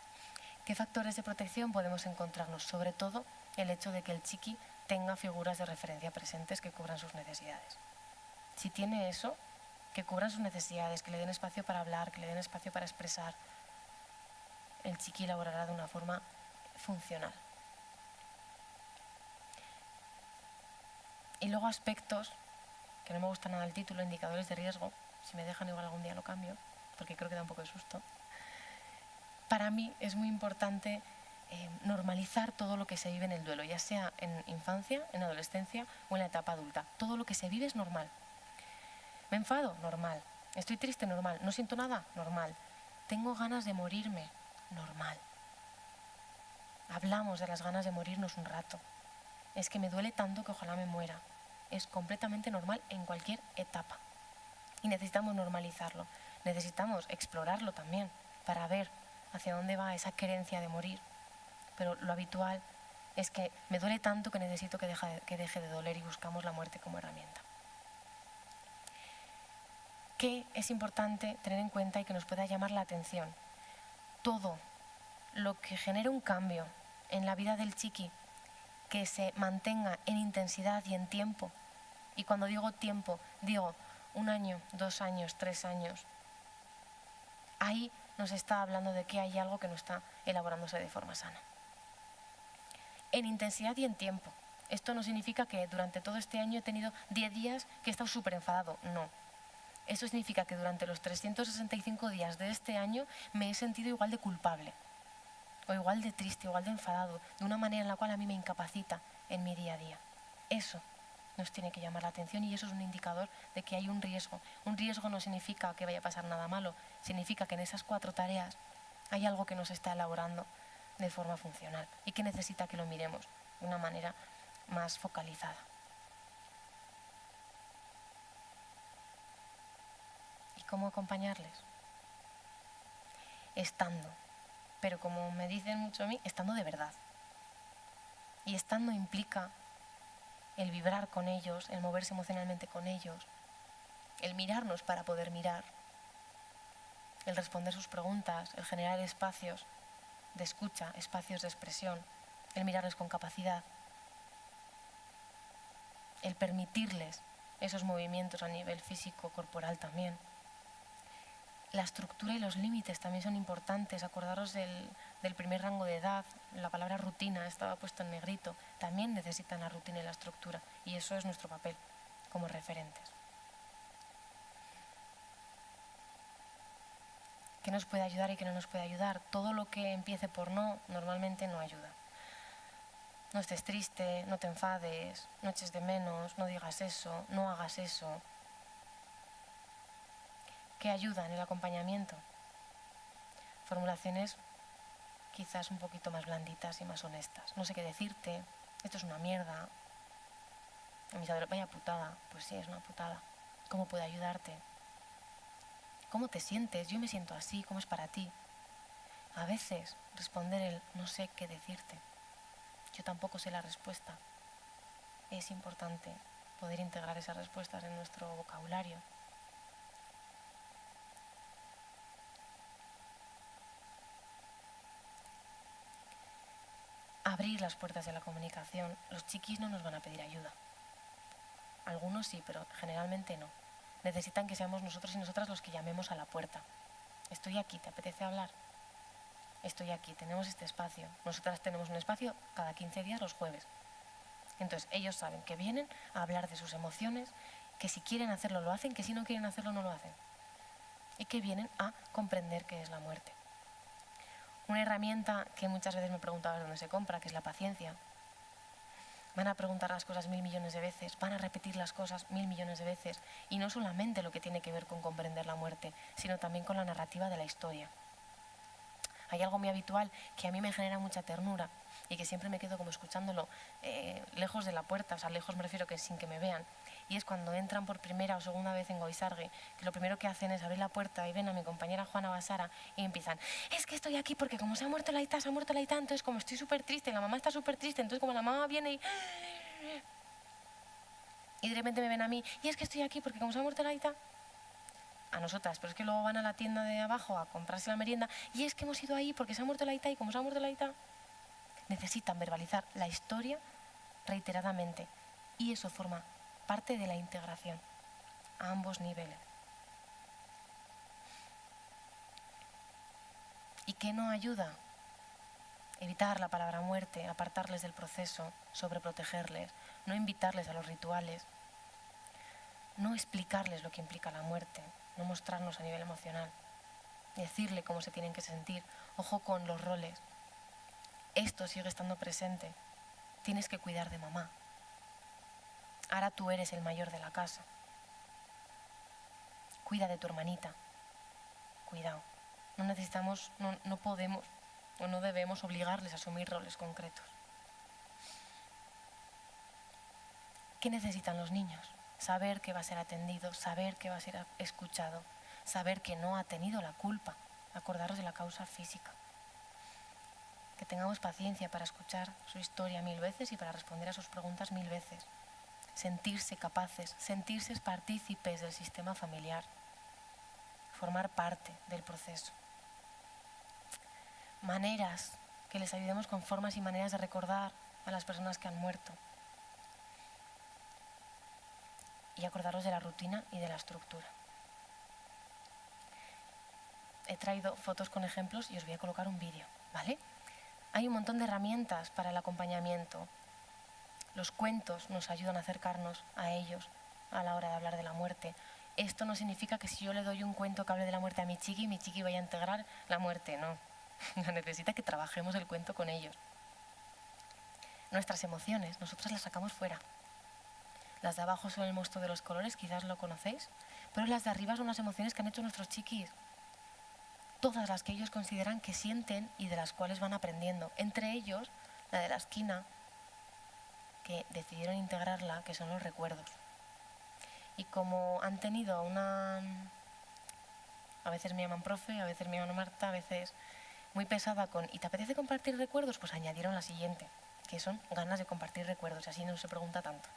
¿Qué factores de protección podemos encontrarnos? Sobre todo el hecho de que el chiqui tenga figuras de referencia presentes que cubran sus necesidades. Si tiene eso, que cubran sus necesidades, que le den espacio para hablar, que le den espacio para expresar, el chiqui elaborará de una forma funcional. Y luego aspectos, que no me gusta nada el título, indicadores de riesgo. Si me dejan igual algún día lo cambio, porque creo que da un poco de susto. Para mí es muy importante normalizar todo lo que se vive en el duelo, ya sea en infancia, en adolescencia o en la etapa adulta. Todo lo que se vive es normal. ¿Me enfado? Normal. ¿Estoy triste? Normal. ¿No siento nada? Normal. ¿Tengo ganas de morirme? Normal. Hablamos de las ganas de morirnos un rato. Es que me duele tanto que ojalá me muera. Es completamente normal en cualquier etapa. Y necesitamos normalizarlo. Necesitamos explorarlo también para ver hacia dónde va esa querencia de morir. Pero lo habitual es que me duele tanto que necesito que deje de doler y buscamos la muerte como herramienta. ¿Qué es importante tener en cuenta y que nos pueda llamar la atención? Todo lo que genere un cambio en la vida del chiqui, que se mantenga en intensidad y en tiempo. Y cuando digo tiempo, digo 1 año, 2 años, 3 años. Ahí nos está hablando de que hay algo que no está elaborándose de forma sana. En intensidad y en tiempo. Esto no significa que durante todo este año he tenido 10 días que he estado súper enfadado. No. Eso significa que durante los 365 días de este año me he sentido igual de culpable, o igual de triste, igual de enfadado, de una manera en la cual a mí me incapacita en mi día a día. Eso nos tiene que llamar la atención y eso es un indicador de que hay un riesgo. Un riesgo no significa que vaya a pasar nada malo, significa que en esas 4 tareas hay algo que nos está elaborando de forma funcional y que necesita que lo miremos de una manera más focalizada. ¿Y cómo acompañarles? Estando, pero como me dicen mucho a mí, estando de verdad. Y estando implica el vibrar con ellos, el moverse emocionalmente con ellos, el mirarnos para poder mirar, el responder sus preguntas, el generar espacios de escucha, espacios de expresión, el mirarles con capacidad, el permitirles esos movimientos a nivel físico, corporal también. La estructura y los límites también son importantes. Acordaros del primer rango de edad, la palabra rutina estaba puesta en negrito. También necesitan la rutina y la estructura y eso es nuestro papel como referentes. ¿Qué nos puede ayudar y qué no nos puede ayudar? Todo lo que empiece por no, normalmente no ayuda. No estés triste, no te enfades, no eches de menos, no digas eso, no hagas eso. ¿Qué ayuda en el acompañamiento? Formulaciones quizás un poquito más blanditas y más honestas. No sé qué decirte, esto es una mierda. Vaya putada, pues sí, es una putada. ¿Cómo puedo ayudarte? ¿Cómo te sientes? Yo me siento así, ¿cómo es para ti? A veces responder el no sé qué decirte. Yo tampoco sé la respuesta. Es importante poder integrar esas respuestas en nuestro vocabulario. Abrir las puertas de la comunicación. Los chiquis no nos van a pedir ayuda. Algunos sí, pero generalmente no. Necesitan que seamos nosotros y nosotras los que llamemos a la puerta. Estoy aquí, ¿te apetece hablar? Estoy aquí, tenemos este espacio. Nosotras tenemos un espacio cada 15 días los jueves. Entonces ellos saben que vienen a hablar de sus emociones, que si quieren hacerlo lo hacen, que si no quieren hacerlo no lo hacen. Y que vienen a comprender qué es la muerte. Una herramienta que muchas veces me preguntabas dónde se compra, que es la paciencia. Van a preguntar las cosas 1000 millones de veces, van a repetir las cosas 1000 millones de veces. Y no solamente lo que tiene que ver con comprender la muerte, sino también con la narrativa de la historia. Hay algo muy habitual que a mí me genera mucha ternura y que siempre me quedo como escuchándolo lejos de la puerta, o sea, lejos me refiero que sin que me vean. Y es cuando entran por primera o segunda vez en Goizargue, que lo primero que hacen es abrir la puerta y ven a mi compañera Juana Basara y empiezan, es que estoy aquí porque como se ha muerto la Aita, entonces como estoy súper triste, la mamá está súper triste, entonces como la mamá viene y Y de repente me ven a mí, y es que estoy aquí porque como se ha muerto la Aita, a nosotras, pero es que luego van a la tienda de abajo a comprarse la merienda, y es que hemos ido ahí porque se ha muerto la Aita, y como se ha muerto la Aita, necesitan verbalizar la historia reiteradamente. Y eso forma parte de la integración a ambos niveles. ¿Y qué no ayuda? Evitar la palabra muerte, apartarles del proceso, sobreprotegerles, no invitarles a los rituales, no explicarles lo que implica la muerte, no mostrarnos a nivel emocional, decirle cómo se tienen que sentir. Ojo con los roles. Esto sigue estando presente. Tienes que cuidar de mamá. Ahora tú eres el mayor de la casa. Cuida de tu hermanita. Cuidado. No necesitamos, no podemos o no debemos obligarles a asumir roles concretos. ¿Qué necesitan los niños? Saber que va a ser atendido, saber que va a ser escuchado, saber que no ha tenido la culpa, acordaros de la causa física. Que tengamos paciencia para escuchar su historia 1000 veces y para responder a sus preguntas 1000 veces. Sentirse capaces, sentirse partícipes del sistema familiar, formar parte del proceso. Maneras, que les ayudemos con formas y maneras de recordar a las personas que han muerto. Y acordaros de la rutina y de la estructura. He traído fotos con ejemplos y os voy a colocar un vídeo, ¿vale? Hay un montón de herramientas para el acompañamiento. Los cuentos nos ayudan a acercarnos a ellos a la hora de hablar de la muerte. Esto no significa que si yo le doy un cuento que hable de la muerte a mi chiqui vaya a integrar la muerte, no. Necesita que trabajemos el cuento con ellos. Nuestras emociones, nosotras las sacamos fuera. Las de abajo son el monstruo de los colores, quizás lo conocéis, pero las de arriba son las emociones que han hecho nuestros chiquis. Todas las que ellos consideran que sienten y de las cuales van aprendiendo. Entre ellos, la de la esquina, que decidieron integrarla, que son los recuerdos. Y como han tenido una... A veces me llaman profe, a veces me llaman Marta, a veces muy pesada con ¿y te apetece compartir recuerdos? Pues añadieron la siguiente, que son ganas de compartir recuerdos, y así no se pregunta tanto.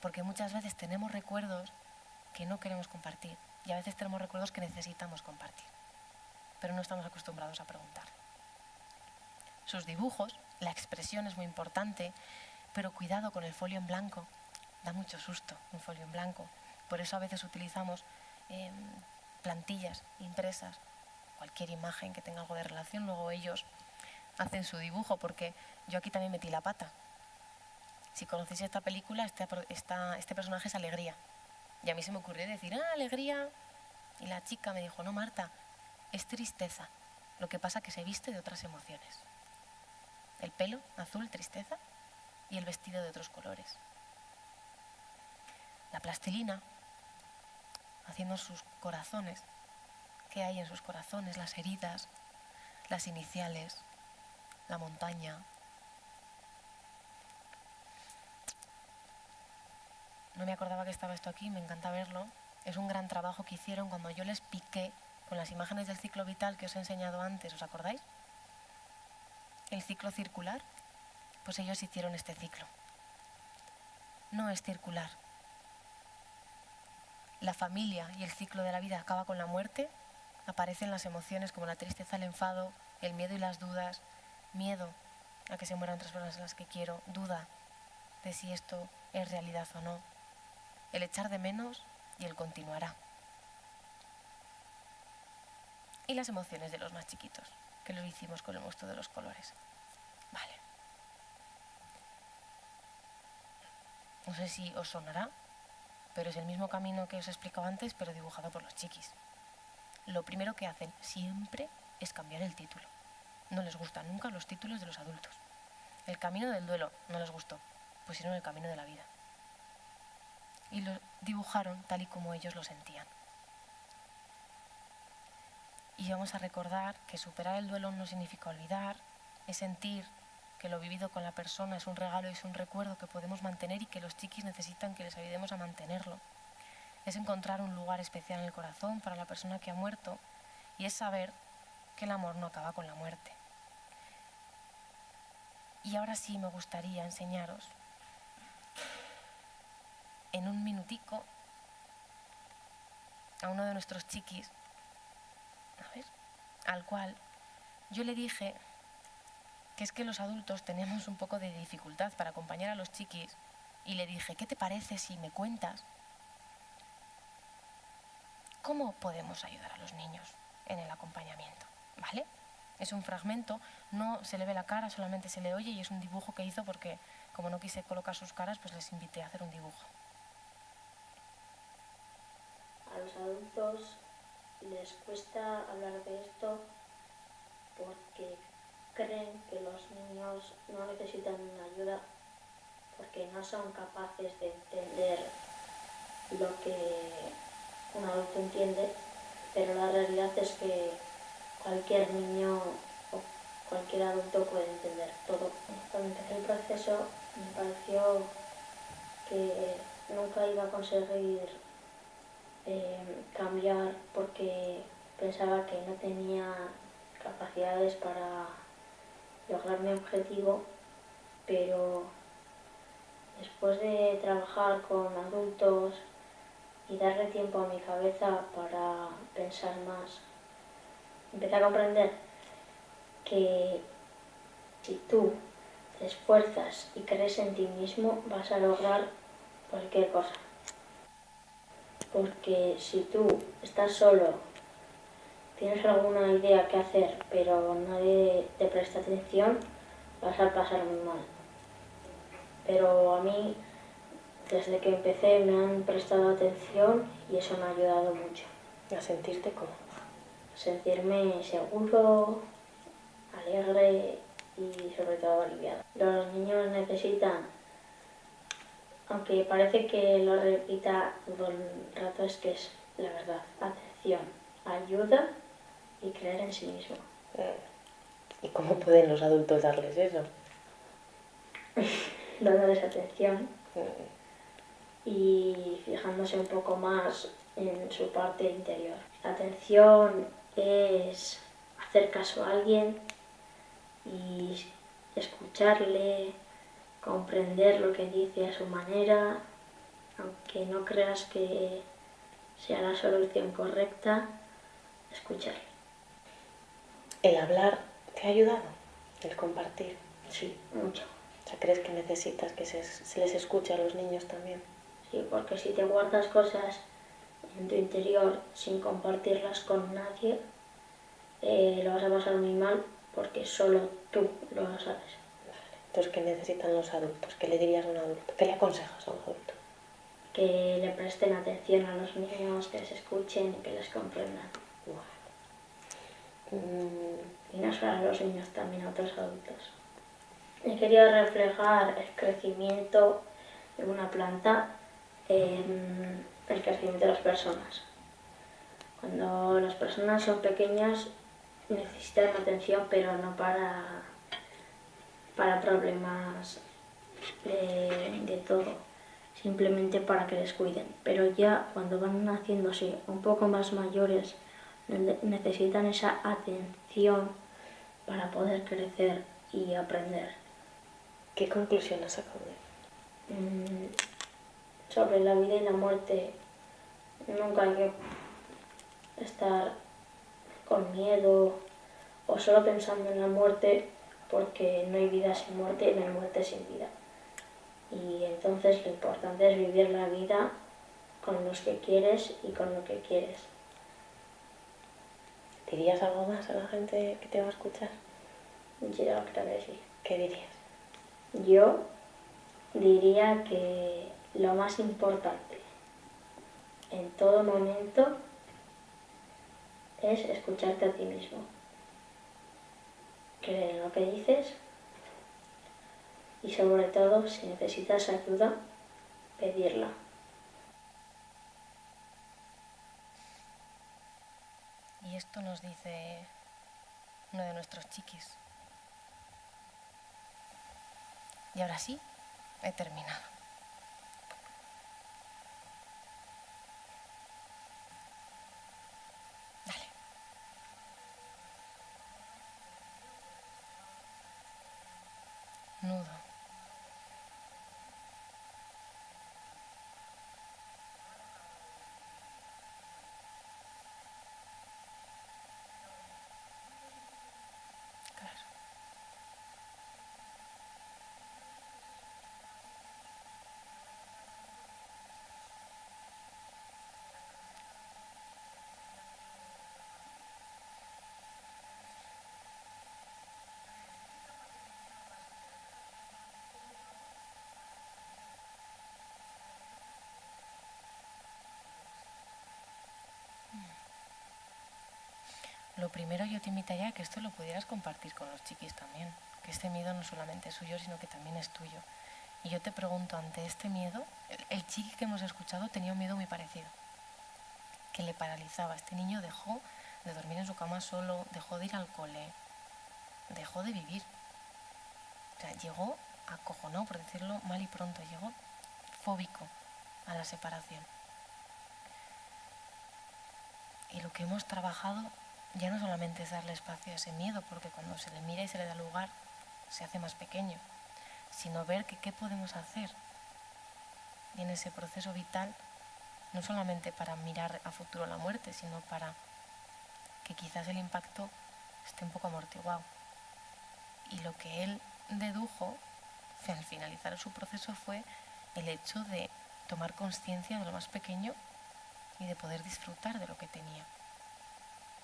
Porque muchas veces tenemos recuerdos que no queremos compartir y a veces tenemos recuerdos que necesitamos compartir, pero no estamos acostumbrados a preguntar. Sus dibujos, la expresión es muy importante, pero cuidado con el folio en blanco. Da mucho susto un folio en blanco. Por eso a veces utilizamos plantillas impresas, cualquier imagen que tenga algo de relación, luego ellos hacen su dibujo, porque yo aquí también metí la pata. Si conocéis esta película, este personaje es Alegría. Y a mí se me ocurrió decir, Alegría. Y la chica me dijo, no, Marta, es tristeza. Lo que pasa que se viste de otras emociones. El pelo azul, tristeza, y el vestido de otros colores. La plastilina, haciendo sus corazones. ¿Qué hay en sus corazones? Las heridas, las iniciales, la montaña. No me acordaba que estaba esto aquí, me encanta verlo. Es un gran trabajo que hicieron cuando yo les piqué con las imágenes del ciclo vital que os he enseñado antes, ¿os acordáis? El ciclo circular, pues ellos hicieron este ciclo. No es circular. La familia y el ciclo de la vida acaba con la muerte, aparecen las emociones como la tristeza, el enfado, el miedo y las dudas. Miedo a que se mueran otras personas a las que quiero, duda de si esto es realidad o no. El echar de menos y el continuará. Y las emociones de los más chiquitos, que lo hicimos con el monstruo de los colores. Vale. No sé si os sonará, pero es el mismo camino que os he explicado antes, pero dibujado por los chiquis. Lo primero que hacen siempre es cambiar el título. No les gustan nunca los títulos de los adultos. El camino del duelo no les gustó, pusieron el camino de la vida. Y lo dibujaron tal y como ellos lo sentían. Y vamos a recordar que superar el duelo no significa olvidar, es sentir que lo vivido con la persona es un regalo y es un recuerdo que podemos mantener y que los chiquis necesitan que les ayudemos a mantenerlo. Es encontrar un lugar especial en el corazón para la persona que ha muerto y es saber que el amor no acaba con la muerte. Y ahora sí me gustaría enseñaros en un minutico a uno de nuestros chiquis, a ver, al cual yo le dije que es que los adultos tenemos un poco de dificultad para acompañar a los chiquis, y le dije, ¿qué te parece si me cuentas cómo podemos ayudar a los niños en el acompañamiento? ¿Vale? Es un fragmento, no se le ve la cara, solamente se le oye, y es un dibujo que hizo porque, como no quise colocar sus caras, pues les invité a hacer un dibujo.
A los adultos les cuesta hablar de esto porque creen que los niños no necesitan una ayuda porque no son capaces de entender lo que un adulto entiende, pero la realidad es que cualquier niño o cualquier adulto puede entender todo. Cuando empecé el proceso me pareció que nunca iba a conseguir cambiar porque pensaba que no tenía capacidades para lograr mi objetivo, pero después de trabajar con adultos y darle tiempo a mi cabeza para pensar más, empecé a comprender que si tú te esfuerzas y crees en ti mismo, vas a lograr cualquier cosa. Porque si tú estás solo, tienes alguna idea que hacer, pero nadie te presta atención, vas a pasar muy mal. Pero a mí, desde que empecé, me han prestado atención y eso me ha ayudado mucho.
¿A sentirte cómo?
Sentirme seguro, alegre y sobre todo aliviado. Los niños necesitan, aunque parece que lo repita todo el rato, es que es la verdad, atención, ayuda y creer en sí mismo.
¿Y cómo pueden los adultos darles eso?
Dándoles atención y fijándose un poco más en su parte interior. La atención es hacer caso a alguien y escucharle, comprender lo que dice a su manera, aunque no creas que sea la solución correcta, escucharle.
¿El hablar te ha ayudado? ¿El compartir?
Sí, mucho.
O sea, ¿crees que necesitas que se les escuche a los niños también?
Sí, porque si te guardas cosas en tu interior sin compartirlas con nadie, lo vas a pasar muy mal porque solo tú lo sabes.
Entonces, ¿qué necesitan los adultos? ¿Qué le dirías a un adulto? ¿Qué le aconsejas a un adulto?
Que le presten atención a los niños, que les escuchen y que les comprendan. Y no solo a los niños, también a otros adultos. He querido reflejar el crecimiento de una planta en el crecimiento de las personas. Cuando las personas son pequeñas necesitan atención, pero no para problemas de todo, simplemente para que les cuiden. Pero ya cuando van haciéndose un poco más mayores, necesitan esa atención para poder crecer y aprender.
¿Qué conclusión has sacado de él?
Sobre la vida y la muerte, nunca hay que estar con miedo o solo pensando en la muerte, porque no hay vida sin muerte y no hay muerte sin vida. Y entonces lo importante es vivir la vida con los que quieres y con lo que quieres.
¿Dirías algo más a la gente que te va a escuchar?
Yo creo que sí.
¿Qué dirías?
Yo diría que lo más importante en todo momento es escucharte a ti mismo. Creer en lo que dices y sobre todo, si necesitas ayuda, pedirla.
Y esto nos dice uno de nuestros chiquis. Y ahora sí, he terminado. Dale. Nudo. lo primero yo te invitaría a que esto lo pudieras compartir con los chiquis también, que este miedo no solamente es suyo, sino que también es tuyo. Y yo te pregunto, ante este miedo, el chiqui que hemos escuchado tenía un miedo muy parecido, que le paralizaba. Este niño dejó de dormir en su cama solo, dejó de ir al cole, dejó de vivir. O sea, llegó acojonado, por decirlo mal y pronto, llegó fóbico a la separación. Y lo que hemos trabajado ya no solamente es darle espacio a ese miedo, porque cuando se le mira y se le da lugar, se hace más pequeño, sino ver que qué podemos hacer en ese proceso vital, no solamente para mirar a futuro la muerte, sino para que quizás el impacto esté un poco amortiguado. Y lo que él dedujo al finalizar su proceso fue el hecho de tomar conciencia de lo más pequeño y de poder disfrutar de lo que tenía.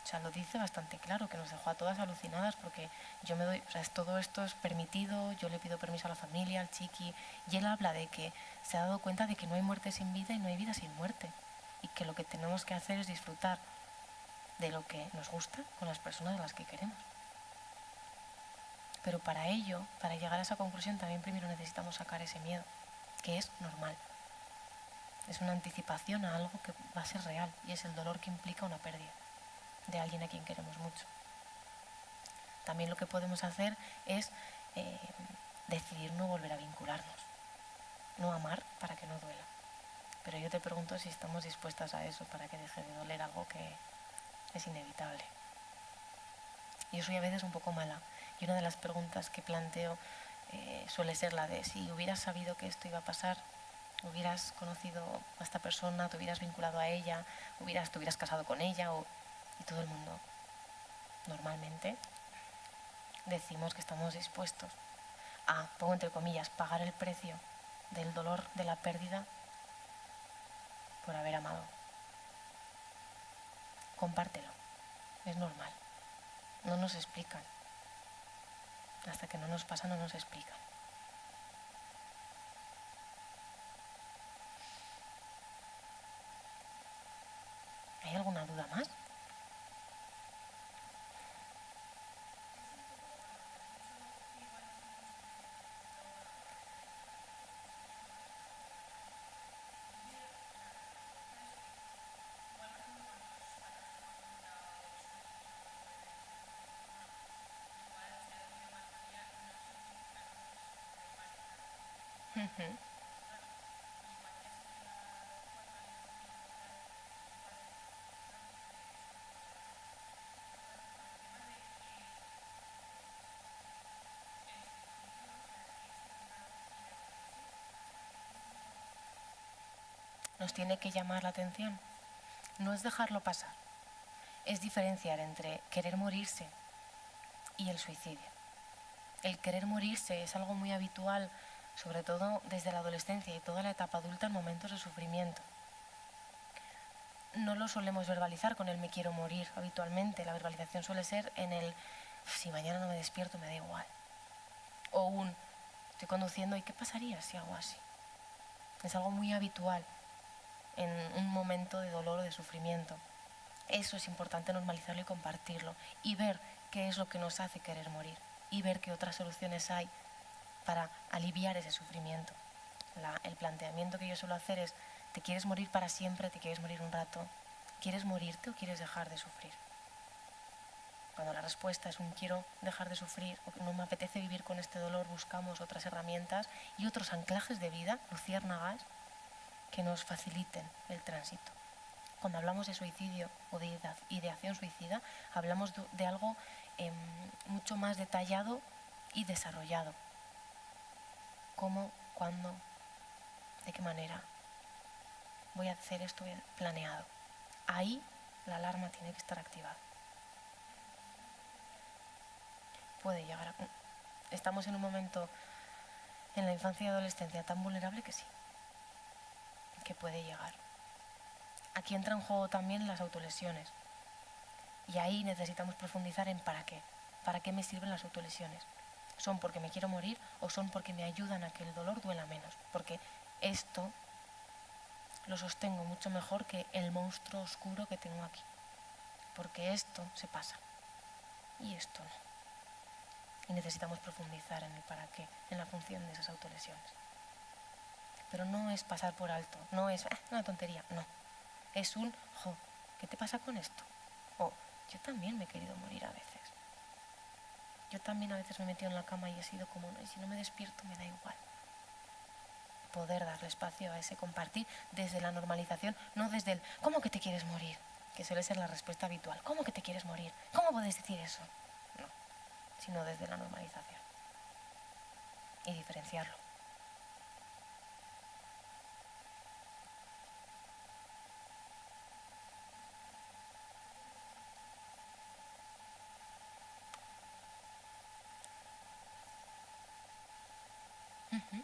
O sea, lo dice bastante claro, que nos dejó a todas alucinadas, porque yo me doy, o sea, todo esto es permitido, yo le pido permiso a la familia, al chiqui, y él habla de que se ha dado cuenta de que no hay muerte sin vida y no hay vida sin muerte, y que lo que tenemos que hacer es disfrutar de lo que nos gusta con las personas a las que queremos. Pero para ello, para llegar a esa conclusión, también primero necesitamos sacar ese miedo, que es normal. Es una anticipación a algo que va a ser real, y es el dolor que implica una pérdida de alguien a quien queremos mucho. También lo que podemos hacer es decidir no volver a vincularnos, no amar para que no duela. Pero yo te pregunto si estamos dispuestas a eso para que deje de doler algo que es inevitable. Yo soy a veces un poco mala, y una de las preguntas que planteo suele ser la de si hubieras sabido que esto iba a pasar, hubieras conocido a esta persona, te hubieras vinculado a ella, te hubieras casado con ella, y todo el mundo normalmente decimos que estamos dispuestos a, pongo entre comillas, pagar el precio del dolor de la pérdida por haber amado. Compártelo, es normal. No nos explican. Hasta que no nos pasa no nos explican. ¿Hay alguna duda más? Nos tiene que llamar la atención. No es dejarlo pasar, es diferenciar entre querer morirse y el suicidio. El querer morirse es algo muy habitual, sobre todo desde la adolescencia y toda la etapa adulta en momentos de sufrimiento. No lo solemos verbalizar con el me quiero morir habitualmente. La verbalización suele ser en el si mañana no me despierto me da igual. O estoy conduciendo y ¿qué pasaría si hago así? Es algo muy habitual en un momento de dolor o de sufrimiento. Eso es importante normalizarlo y compartirlo y ver qué es lo que nos hace querer morir y ver qué otras soluciones hay para aliviar ese sufrimiento. El planteamiento que yo suelo hacer es ¿te quieres morir para siempre? ¿Te quieres morir un rato? ¿Quieres morirte o quieres dejar de sufrir? Cuando la respuesta es un quiero dejar de sufrir o no me apetece vivir con este dolor, buscamos otras herramientas y otros anclajes de vida, luciérnagas, que nos faciliten el tránsito. Cuando hablamos de suicidio o de ideación suicida, hablamos de algo mucho más detallado y desarrollado. ¿Cómo? ¿Cuándo? ¿De qué manera? Voy a hacer esto planeado. Ahí la alarma tiene que estar activada. Puede llegar a... Estamos en un momento en la infancia y adolescencia tan vulnerable que sí, que puede llegar. Aquí entra en juego también las autolesiones. Y ahí necesitamos profundizar en para qué. ¿Para qué me sirven las autolesiones? ¿Son porque me quiero morir o son porque me ayudan a que el dolor duela menos? Porque esto lo sostengo mucho mejor que el monstruo oscuro que tengo aquí. porque esto se pasa y esto no. Y necesitamos profundizar en el para qué, en la función de esas autolesiones. Pero no es pasar por alto, no es una tontería, no. Es un, ¿qué te pasa con esto? O yo también me he querido morir a veces. Yo también a veces me he metido en la cama y he sido como, y si no me despierto me da igual. Poder darle espacio a ese compartir desde la normalización, no desde el ¿cómo que te quieres morir? Que suele ser la respuesta habitual. ¿Cómo que te quieres morir? ¿Cómo puedes decir eso? No, sino desde la normalización. Y diferenciarlo. Uh-huh.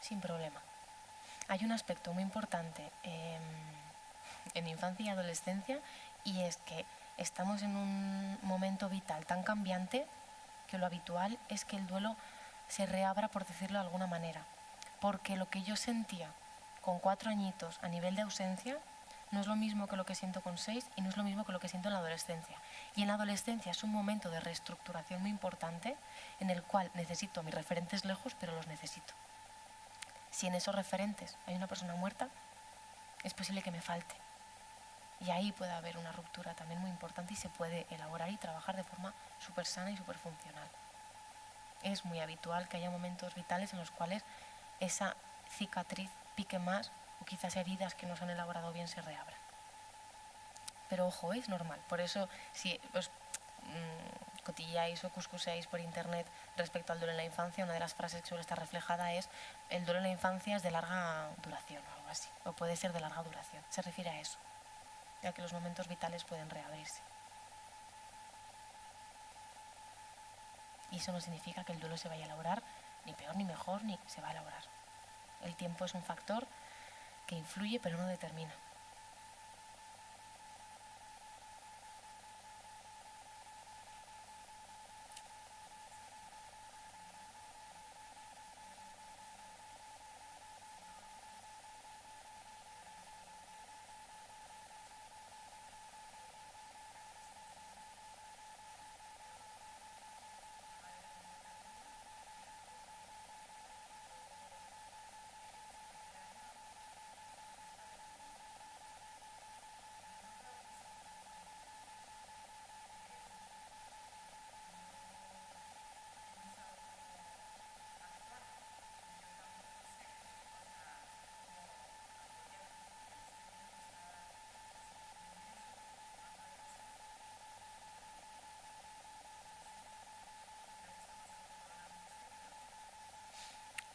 Sin problema. Hay un aspecto muy importante en infancia y adolescencia, y es que estamos en un momento vital tan cambiante que lo habitual es que el duelo se reabra, por decirlo de alguna manera, porque lo que yo sentía con 4 añitos a nivel de ausencia no es lo mismo que lo que siento con 6 y no es lo mismo que lo que siento en la adolescencia. Y en la adolescencia es un momento de reestructuración muy importante en el cual necesito a mis referentes lejos, pero los necesito. Si en esos referentes hay una persona muerta, es posible que me falte. Y ahí puede haber una ruptura también muy importante y se puede elaborar y trabajar de forma súper sana y súper funcional. Es muy habitual que haya momentos vitales en los cuales esa cicatriz pique más o quizás heridas que no se han elaborado bien se reabran. Pero ojo, es normal. Por eso, si os cotilláis o cuscuseáis por internet respecto al duelo en la infancia, una de las frases que suele estar reflejada es el duelo en la infancia es de larga duración o algo así, o puede ser de larga duración. Se refiere a eso, ya que los momentos vitales pueden reabrirse. Y eso no significa que el duelo se vaya a elaborar ni peor ni mejor, ni se va a elaborar. El tiempo es un factor que influye pero no determina.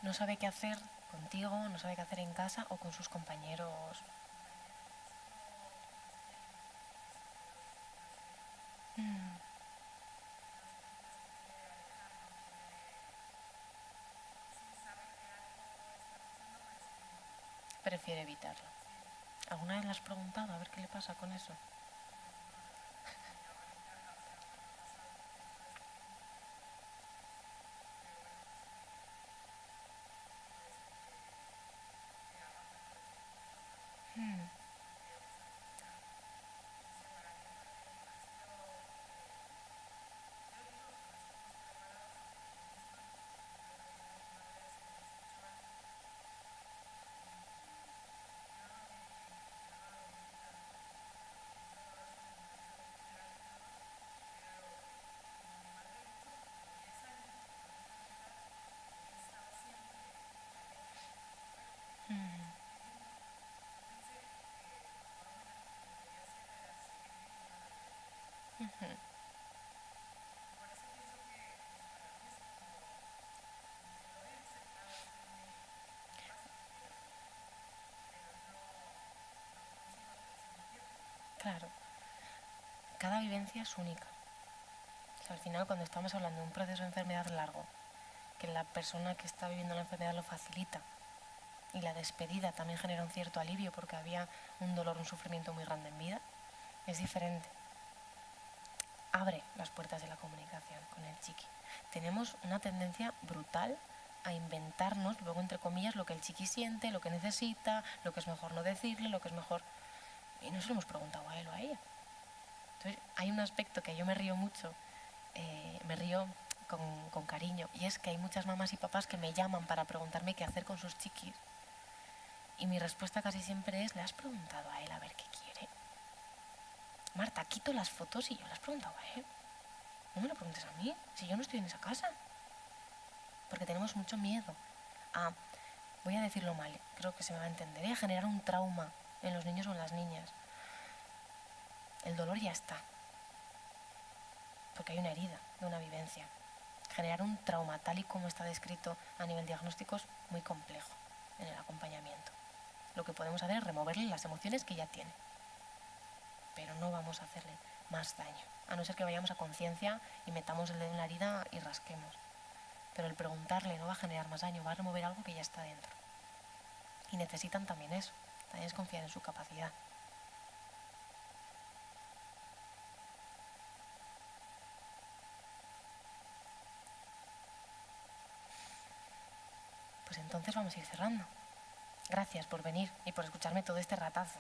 No sabe qué hacer contigo, no sabe qué hacer en casa o con sus compañeros. Prefiere evitarlo. ¿Alguna vez le has preguntado a ver qué le pasa con eso? Claro, cada vivencia es única. O sea, al final, cuando estamos hablando de un proceso de enfermedad largo, que la persona que está viviendo la enfermedad lo facilita, y la despedida también genera un cierto alivio porque había un dolor, un sufrimiento muy grande en vida, es diferente. Abre las puertas de la comunicación con el chiqui. Tenemos una tendencia brutal a inventarnos, luego entre comillas, lo que el chiqui siente, lo que necesita, lo que es mejor no decirle, lo que es mejor... Y no se lo hemos preguntado a él o a ella. Entonces hay un aspecto que yo me río mucho, me río con cariño, y es que hay muchas mamás y papás que me llaman para preguntarme qué hacer con sus chiquis. Y mi respuesta casi siempre es, ¿le has preguntado a él a ver qué quiere? Marta, quito las fotos y yo le has preguntado a él. No me lo preguntes a mí, si yo no estoy en esa casa. Porque tenemos mucho miedo a, voy a decirlo mal, creo que se me va a entender, a generar un trauma en los niños o en las niñas. El dolor ya está, porque hay una herida de una vivencia. Generar un trauma tal y como está descrito a nivel diagnóstico es muy complejo en el acompañamiento. Lo que podemos hacer es removerle las emociones que ya tiene, pero no vamos a hacerle más daño, a no ser que vayamos a conciencia y metamos el dedo en la herida y rasquemos. Pero el preguntarle no va a generar más daño, va a remover algo que ya está dentro. Y necesitan también eso, también es confiar en su capacidad. Pues entonces vamos a ir cerrando. Gracias por venir y por escucharme todo este ratazo.